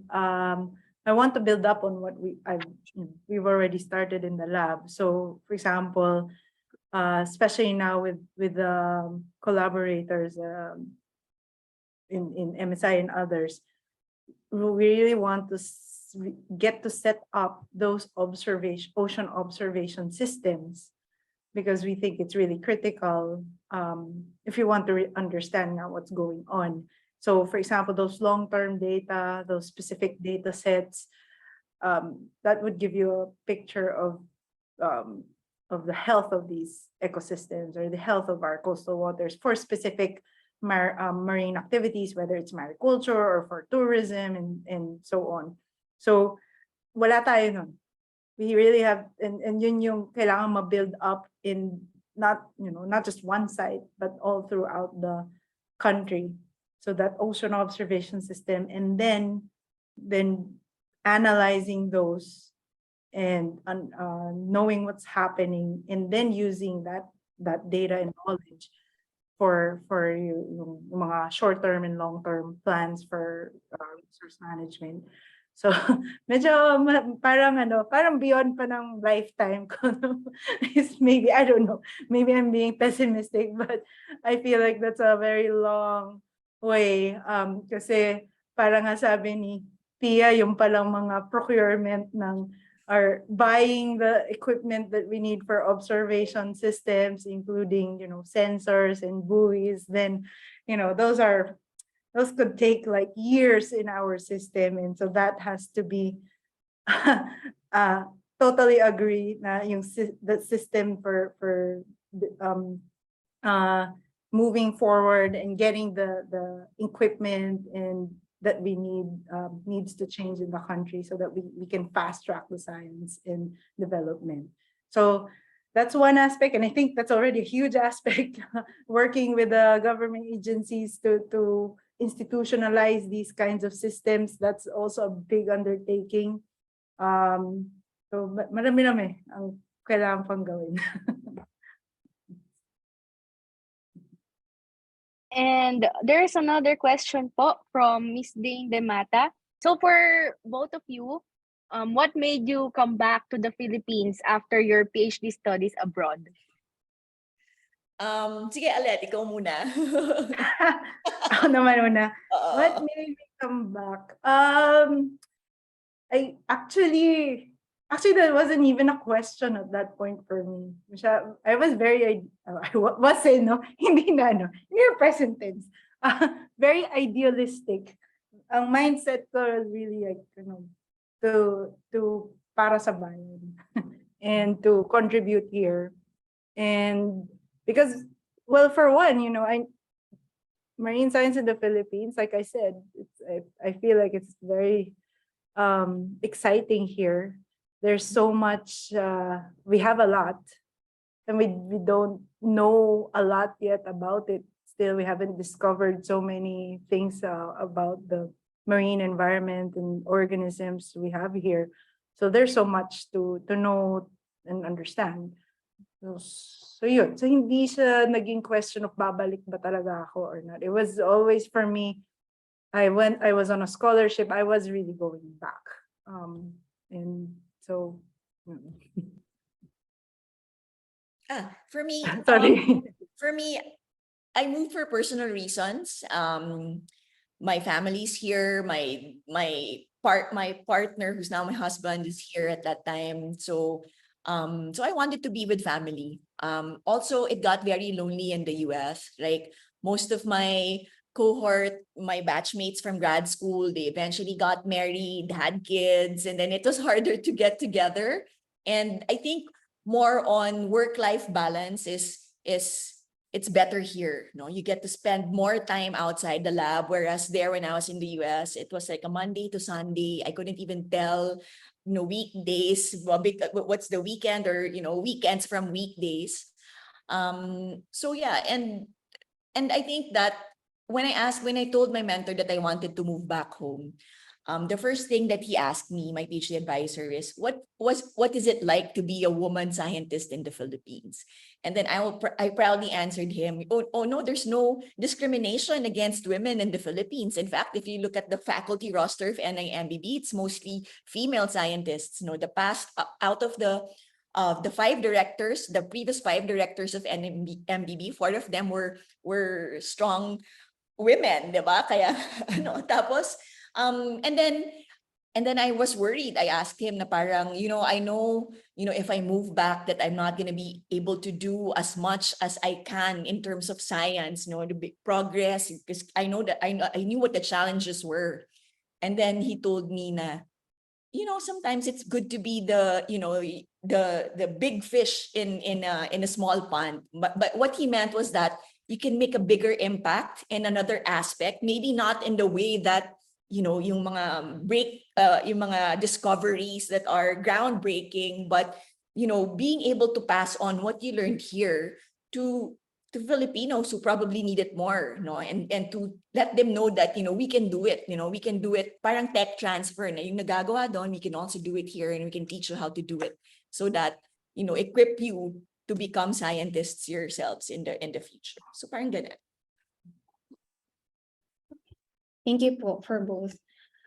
I want to build up on what we've already started in the lab. So, for example, especially now with collaborators in MSI and others, we really want to get to set up those ocean observation systems because we think it's really critical if you want to understand now what's going on. So, for example, those long-term data, those specific data sets, that would give you a picture of the health of these ecosystems or the health of our coastal waters for specific marine activities, whether it's mariculture or for tourism and so on. So, wala tayo nun. We really have, and yun yung kailangan ma-build up in not just one site, but all throughout the country. So that ocean observation system, and then analyzing those and knowing what's happening, and then using that data and knowledge for yung mga short-term and long-term plans for resource management. So medyo parang beyond pa ng lifetime ko. Maybe, I don't know, maybe I'm being pessimistic, but I feel like that's a very long way. Kasi parang nga sabi ni Pia, yung palang mga procurement are buying the equipment that we need for observation systems, including, sensors and buoys, then, those could take like years in our system. And so that has to be, totally agree na yung the system for moving forward and getting the equipment and that we need needs to change in the country so that we can fast track the science and development. So that's one aspect, and I think that's already a huge aspect, working with the government agencies to institutionalize these kinds of systems. That's also a big undertaking. So marami ang kailangan pang gawin. And there's another question po from Miss Dane Demata. So for both of you, what made you come back to the Philippines after your PhD studies abroad? Sige, Aletta, ikaw muna. Ako naman una. What Oo. made me come back? I actually that wasn't even a question at that point for me. I was very was no, hindi na no, hindi na present tense. Very idealistic. Ang mindset ko was really like, to para sa bayan and to contribute here. And because, well, for one, marine science in the Philippines, like I said, I feel like it's very exciting here. There's so much, we have a lot, and we don't know a lot yet about it. Still, we haven't discovered so many things about the marine environment and organisms we have here. So there's so much to know and understand. So yun. So hindi siya naging question of babalik ba talaga ako or not. It was always for me, I was on a scholarship, I was really going back. And so, For me, sorry. for me, I moved for personal reasons. My family's here. My partner, who's now my husband, is here at that time. So I wanted to be with family. Also, it got very lonely in the US. Like most of my cohort, my batchmates from grad school, they eventually got married, had kids, and then it was harder to get together. And I think more on work-life balance is it's better here. No, you get to spend more time outside the lab, whereas there when I was in the US, it was like a Monday to Sunday. I couldn't even tell, weekdays, what's the weekend, or weekends from weekdays. So yeah, and I think that when I told my mentor that I wanted to move back home, the first thing that he asked me, my PhD advisor, is what is it like to be a woman scientist in the Philippines? And then I proudly answered him, oh no, there's no discrimination against women in the Philippines. In fact, if you look at the faculty roster of NIMBB, it's mostly female scientists. The past out of the five directors, the previous five directors of NIMBB, four of them were strong women, diba? Kaya tapos and then I was worried. I asked him na parang, I know, if I move back that I'm not going to be able to do as much as I can in terms of science, the big progress, because I know that I knew what the challenges were. And then he told me na, sometimes it's good to be the big fish in a small pond. But what he meant was that you can make a bigger impact in another aspect, maybe not in the way that yung mga discoveries that are groundbreaking, but being able to pass on what you learned here to Filipinos who probably need it more, and to let them know that we can do it, we can do it, parang tech transfer na yung nagagawa doon, we can also do it here, and we can teach you how to do it, so that equip you to become scientists yourselves in the future. So parang ganun. Thank you for both.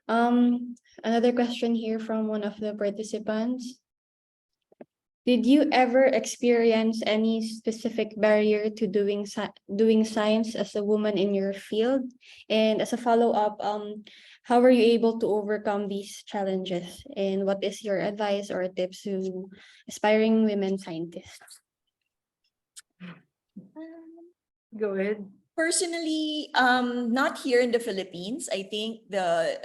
Another question here from one of the participants. Did you ever experience any specific barrier to doing science as a woman in your field? And as a follow-up, how were you able to overcome these challenges? And what is your advice or tips to aspiring women scientists? Go ahead. Personally, not here in the Philippines. I think the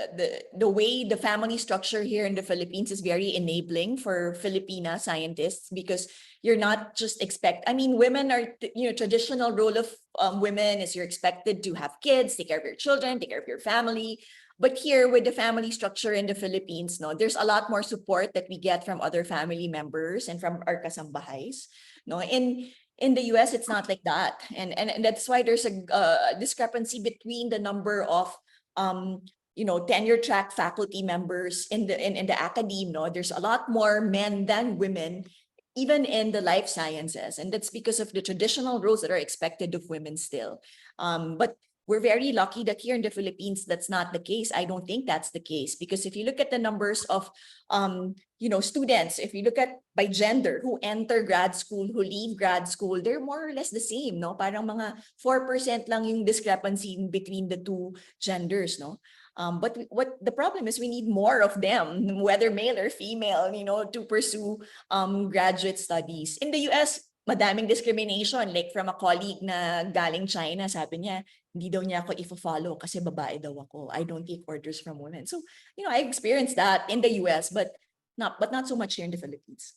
way the family structure here in the Philippines is very enabling for Filipina scientists, because you're not just women are, traditional role of women is you're expected to have kids, take care of your children, take care of your family. But here with the family structure in the Philippines, there's a lot more support that we get from other family members and from our kasambahays. In the US, it's not like that. And that's why there's a discrepancy between the number of, tenure track faculty members in the academe. There's a lot more men than women, even in the life sciences. And that's because of the traditional roles that are expected of women still. But we're very lucky that here in the Philippines, that's not the case. I don't think that's the case, because if you look at the numbers of students, if you look at by gender, who enter grad school, who leave grad school, they're more or less the same, no? Parang mga 4% lang yung discrepancy between the two genders, no? But what the problem is, we need more of them, whether male or female, to pursue graduate studies. In the US, madaming discrimination, like from a colleague na galing China, sabi niya, hindi daw niya ako i-follow kasi babae daw ako. I don't take orders from women. So, I experienced that in the US, but not so much here in the Philippines.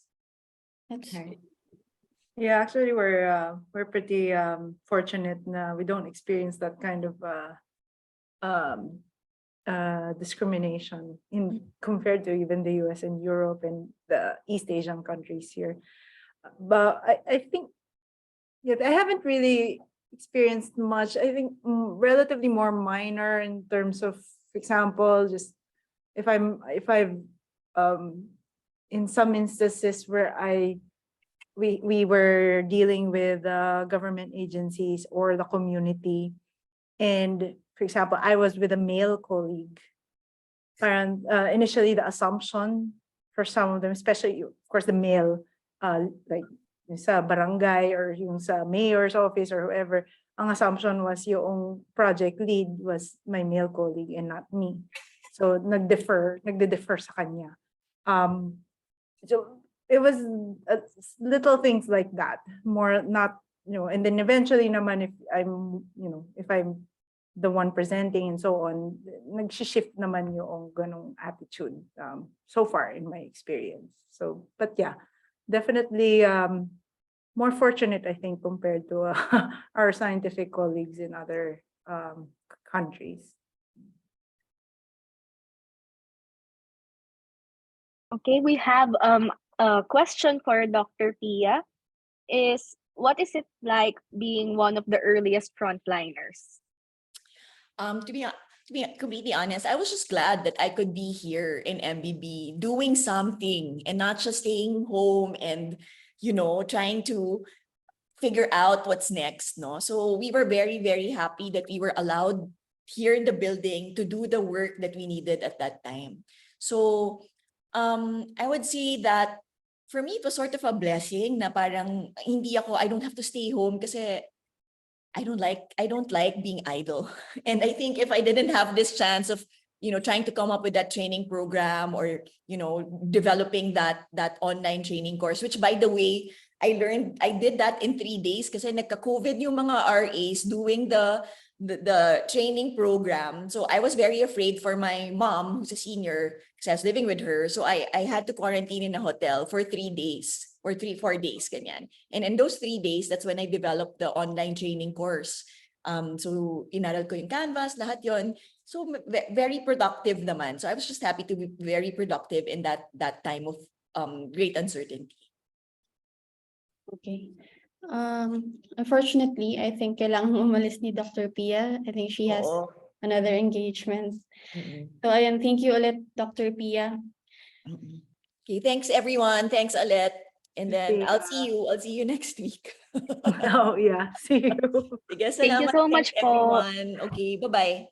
That's Okay. Yeah, actually, we're pretty fortunate na we don't experience that kind of discrimination compared to even the US and Europe and the East Asian countries here. But I think, yeah, I haven't really experienced much. I think relatively more minor in terms of, for example, just if I've in some instances where we were dealing with government agencies or the community, and for example, I was with a male colleague. And initially, the assumption for some of them, especially of course the male, like yung sa barangay or yung sa mayor's office or whoever, ang assumption was yung project lead was my male colleague and not me. So nagde-defer sa kanya. So it was little things like that, more not, and then eventually naman if I'm the one presenting and so on, nag-shift naman yung ganong attitude so far in my experience. So, but yeah, definitely more fortunate, I think, compared to our scientific colleagues in other countries. Okay, we have a question for Dr. Pia. What is it like being one of the earliest frontliners? To be completely honest, I was just glad that I could be here in NIMBB doing something and not just staying home and, trying to figure out what's next, no? So we were very, very happy that we were allowed here in the building to do the work that we needed at that time. So I would say that for me, it was sort of a blessing na parang I don't have to stay home kasi I don't like being idle. And I think if I didn't have this chance of, trying to come up with that training program or, developing that online training course, which by the way, I did that in 3 days kasi nagka-COVID yung mga RAs doing the training program. So I was very afraid for my mom, who's a senior, because I was living with her. So I had to quarantine in a hotel for 3 days or 4 days, ganyan. And in those 3 days, that's when I developed the online training course. So inaral ko yung Canvas, lahat yon. So very productive naman. So I was just happy to be very productive in that time of great uncertainty. okay. Unfortunately, I think kailangan umalis ni Dr. Pia. I think she has Oo. another engagement. Mm-mm. So ayan, thank you ulit, Dr. Pia. Mm-mm. Okay, thanks everyone. Thanks, Aletta. And then Okay. I'll see you next week. Oh yeah, see you. Sige, Thank you salamat. so Thanks, much po. everyone. Okay, bye-bye.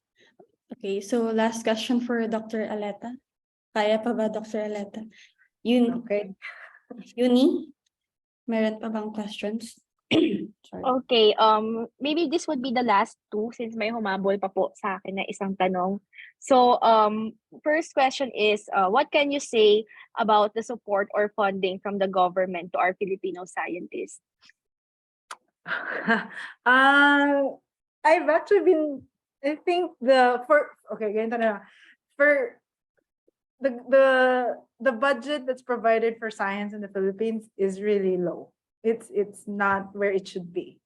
Okay, so last question for Dr. Aletta. Kaya pa ba, Dr. Aletta? Okay. Uni, meron pa bang questions? Sorry. Okay, maybe this would be the last two since may humabol pa po sa akin na isang tanong. So, first question is, what can you say about the support or funding from the government to our Filipino scientists? I've actually been, I think ganito na. For the budget that's provided for science in the Philippines is really low. It's not where it should be.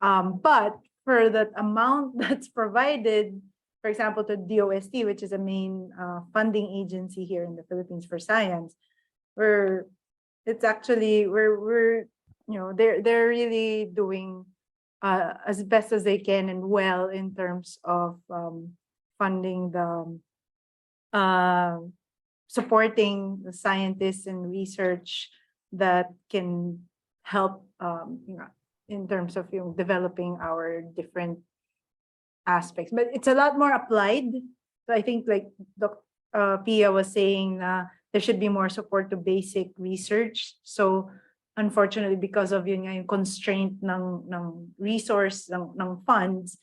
But for that amount that's provided, for example, to DOST, which is a main funding agency here in the Philippines for science, we're they're really doing as best as they can and well in terms of funding the supporting the scientists and research that can help in terms of developing our different aspects, but it's a lot more applied. So I think like Pia was saying, there should be more support to basic research. So unfortunately, because of yun nga, yung constraint ng resource, ng funds,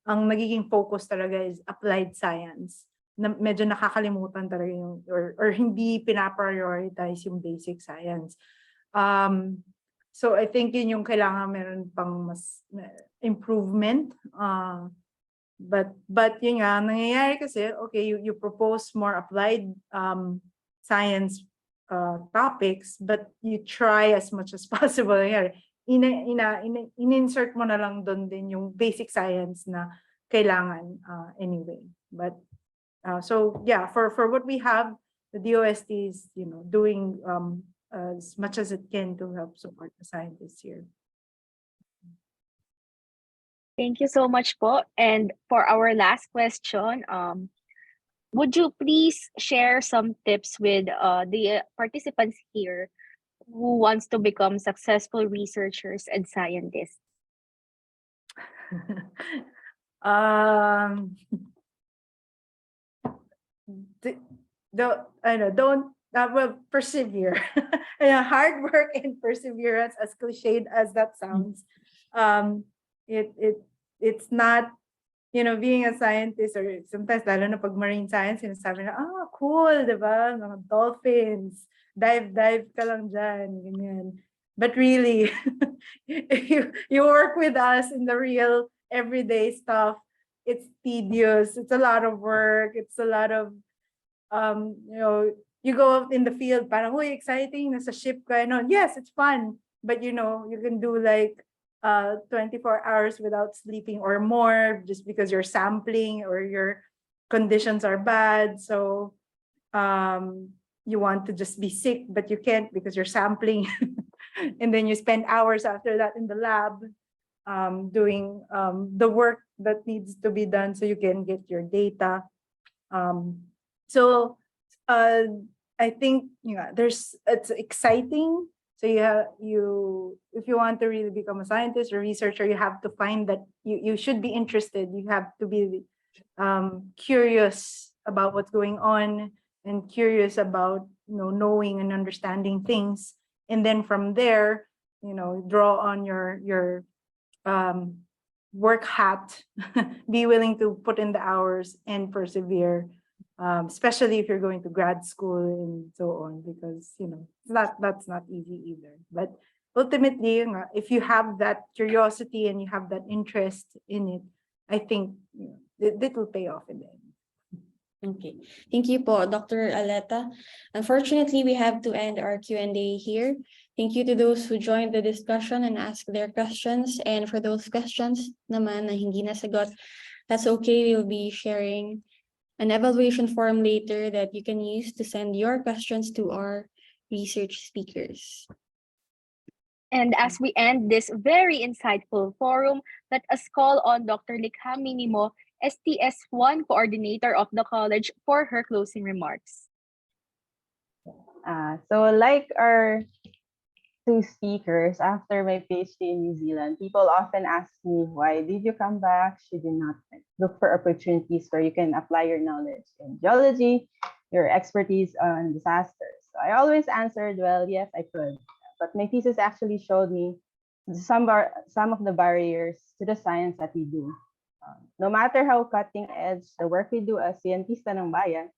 ang nagiging focus talaga is applied science. Na medyo nakakalimutan talaga yung, or hindi pinaprioritize yung basic science. So I think yun yung kailangan meron pang mas improvement. But yun nga, nangyayari kasi, okay, you propose more applied science topics, but you try as much as possible. In-insert mo na lang doon din yung basic science na kailangan anyway. But so yeah, for what we have, the DOST is doing as much as it can to help support the scientists here. Thank you so much po. And for our last question, would you please share some tips with the participants here who wants to become successful researchers and scientists? Well, persevere. Hard work and perseverance, as cliched as that sounds, it's not, being a scientist, or sometimes lalo na pag marine science, sinasabi na, cool, diba? Mga dolphins, dive ka lang dyan, ganyan. But really, you work with us in the real everyday stuff, it's tedious, it's a lot of work, it's a lot of, you go out in the field, parang, uy, exciting, nasa ship ka, yes, it's fun, but you can do like 24 hours without sleeping or more, just because you're sampling or your conditions are bad. So you want to just be sick, but you can't because you're sampling. And then you spend hours after that in the lab doing the work that needs to be done so you can get your data. So I think it's exciting. So if you want to really become a scientist or researcher, you have to find that you should be interested. You have to be curious about what's going on and curious about knowing and understanding things. And then from there, draw on your work hat, be willing to put in the hours and persevere. Especially if you're going to grad school and so on, because that's not easy either. But ultimately, if you have that curiosity and you have that interest in it, I think it will pay off in the end. Okay, thank you po, Dr. Aletta. Unfortunately, we have to end our Q&A here. Thank you to those who joined the discussion and asked their questions. And for those questions naman na hindi nasagot, that's okay. We'll be sharing an evaluation form later that you can use to send your questions to our research speakers. And as we end this very insightful forum, let us call on Dr. Likha Minimo, STS1 coordinator of the college, for her closing remarks. So like our two speakers, after my PhD in New Zealand, people often ask me, why did you come back? Should you not look for opportunities where you can apply your knowledge in geology, your expertise on disasters? So I always answered, well, yes, I could. But my thesis actually showed me some of the barriers to the science that we do. No matter how cutting edge the work we do as scientista ng bayan,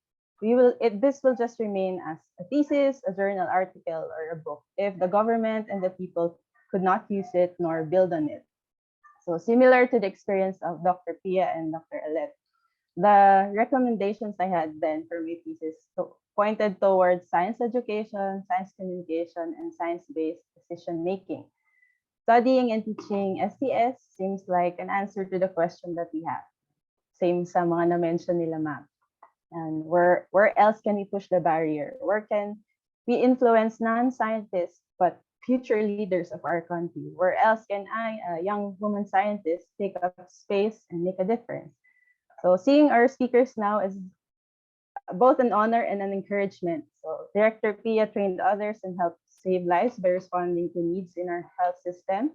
this will just remain as a thesis, a journal article, or a book if the government and the people could not use it nor build on it. So similar to the experience of Dr. Pia and Dr. Aletta, the recommendations I had then for my thesis pointed towards science education, science communication, and science-based decision-making. Studying and teaching STS seems like an answer to the question that we have. Same sa mga na-mention nila, ma'am. And where else can we push the barrier? Where can we influence non-scientists but future leaders of our country? Where else can I, a young woman scientist, take up space and make a difference? So seeing our speakers now is both an honor and an encouragement. So Director Pia trained others and helped save lives by responding to needs in our health system.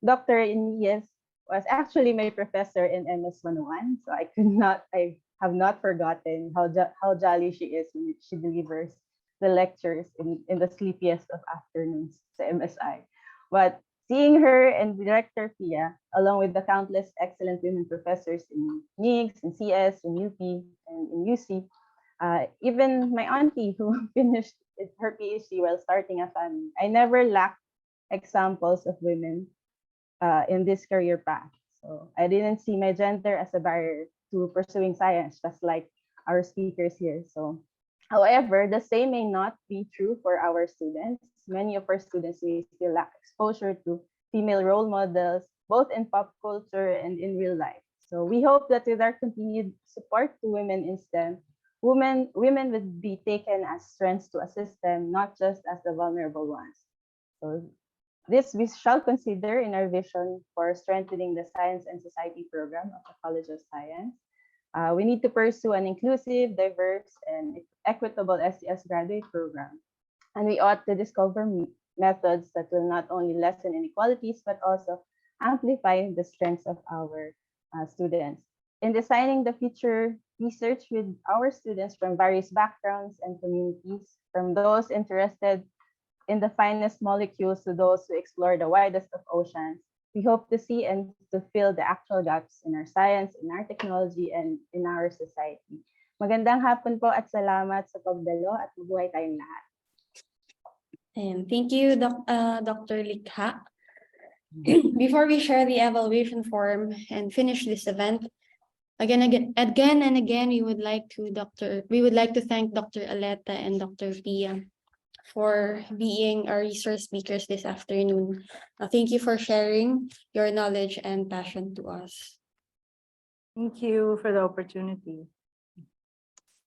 Dr. Yñiguez was actually my professor in MS 101. So I have not forgotten how jolly she is when she delivers the lectures in the sleepiest of afternoons sa MSI. But seeing her and Director Pia, along with the countless excellent women professors in NIGS, in CS, in UP, and in UC, even my auntie who finished her PhD while starting a family, I never lacked examples of women in this career path. So I didn't see my gender as a barrier to pursuing science, just like our speakers here. So, however, the same may not be true for our students. Many of our students may still lack exposure to female role models, both in pop culture and in real life. So we hope that with our continued support to women in STEM, women would be taken as strengths to assist them, not just as the vulnerable ones. So this we shall consider in our vision for strengthening the Science and Society program of the College of Science. We need to pursue an inclusive, diverse, and equitable STS graduate program. And we ought to discover methods that will not only lessen inequalities, but also amplify the strengths of our students. In designing the future research with our students from various backgrounds and communities, from those interested in the finest molecules to those who explore the widest of oceans, we hope to see and to fill the actual gaps in our science, in our technology, and in our society. Magandang hapon po at salamat sa pagdalo at mabuhay tayong lahat. And thank you, Dr. Likha. Before we share the evaluation form and finish this event, again and again, we would like to thank Dr. Aletta and Dr. Pia for being our resource speakers this afternoon. Thank you for sharing your knowledge and passion to us. Thank you for the opportunity.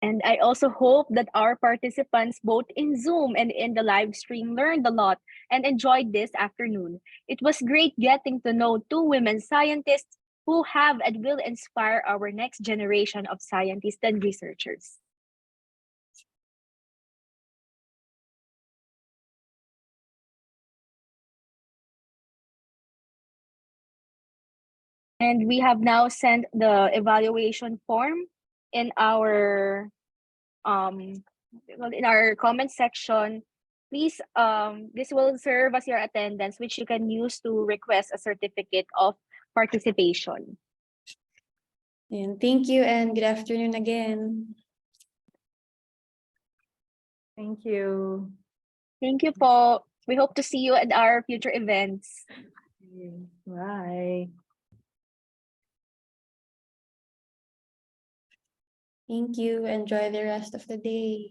And I also hope that our participants, both in Zoom and in the live stream, learned a lot and enjoyed this afternoon. It was great getting to know two women scientists who have and will inspire our next generation of scientists and researchers. And we have now sent the evaluation form in our comment section. Please, this will serve as your attendance, which you can use to request a certificate of participation. And thank you and good afternoon again. Thank you. Thank you po. We hope to see you at our future events. Bye. Thank you. Enjoy the rest of the day.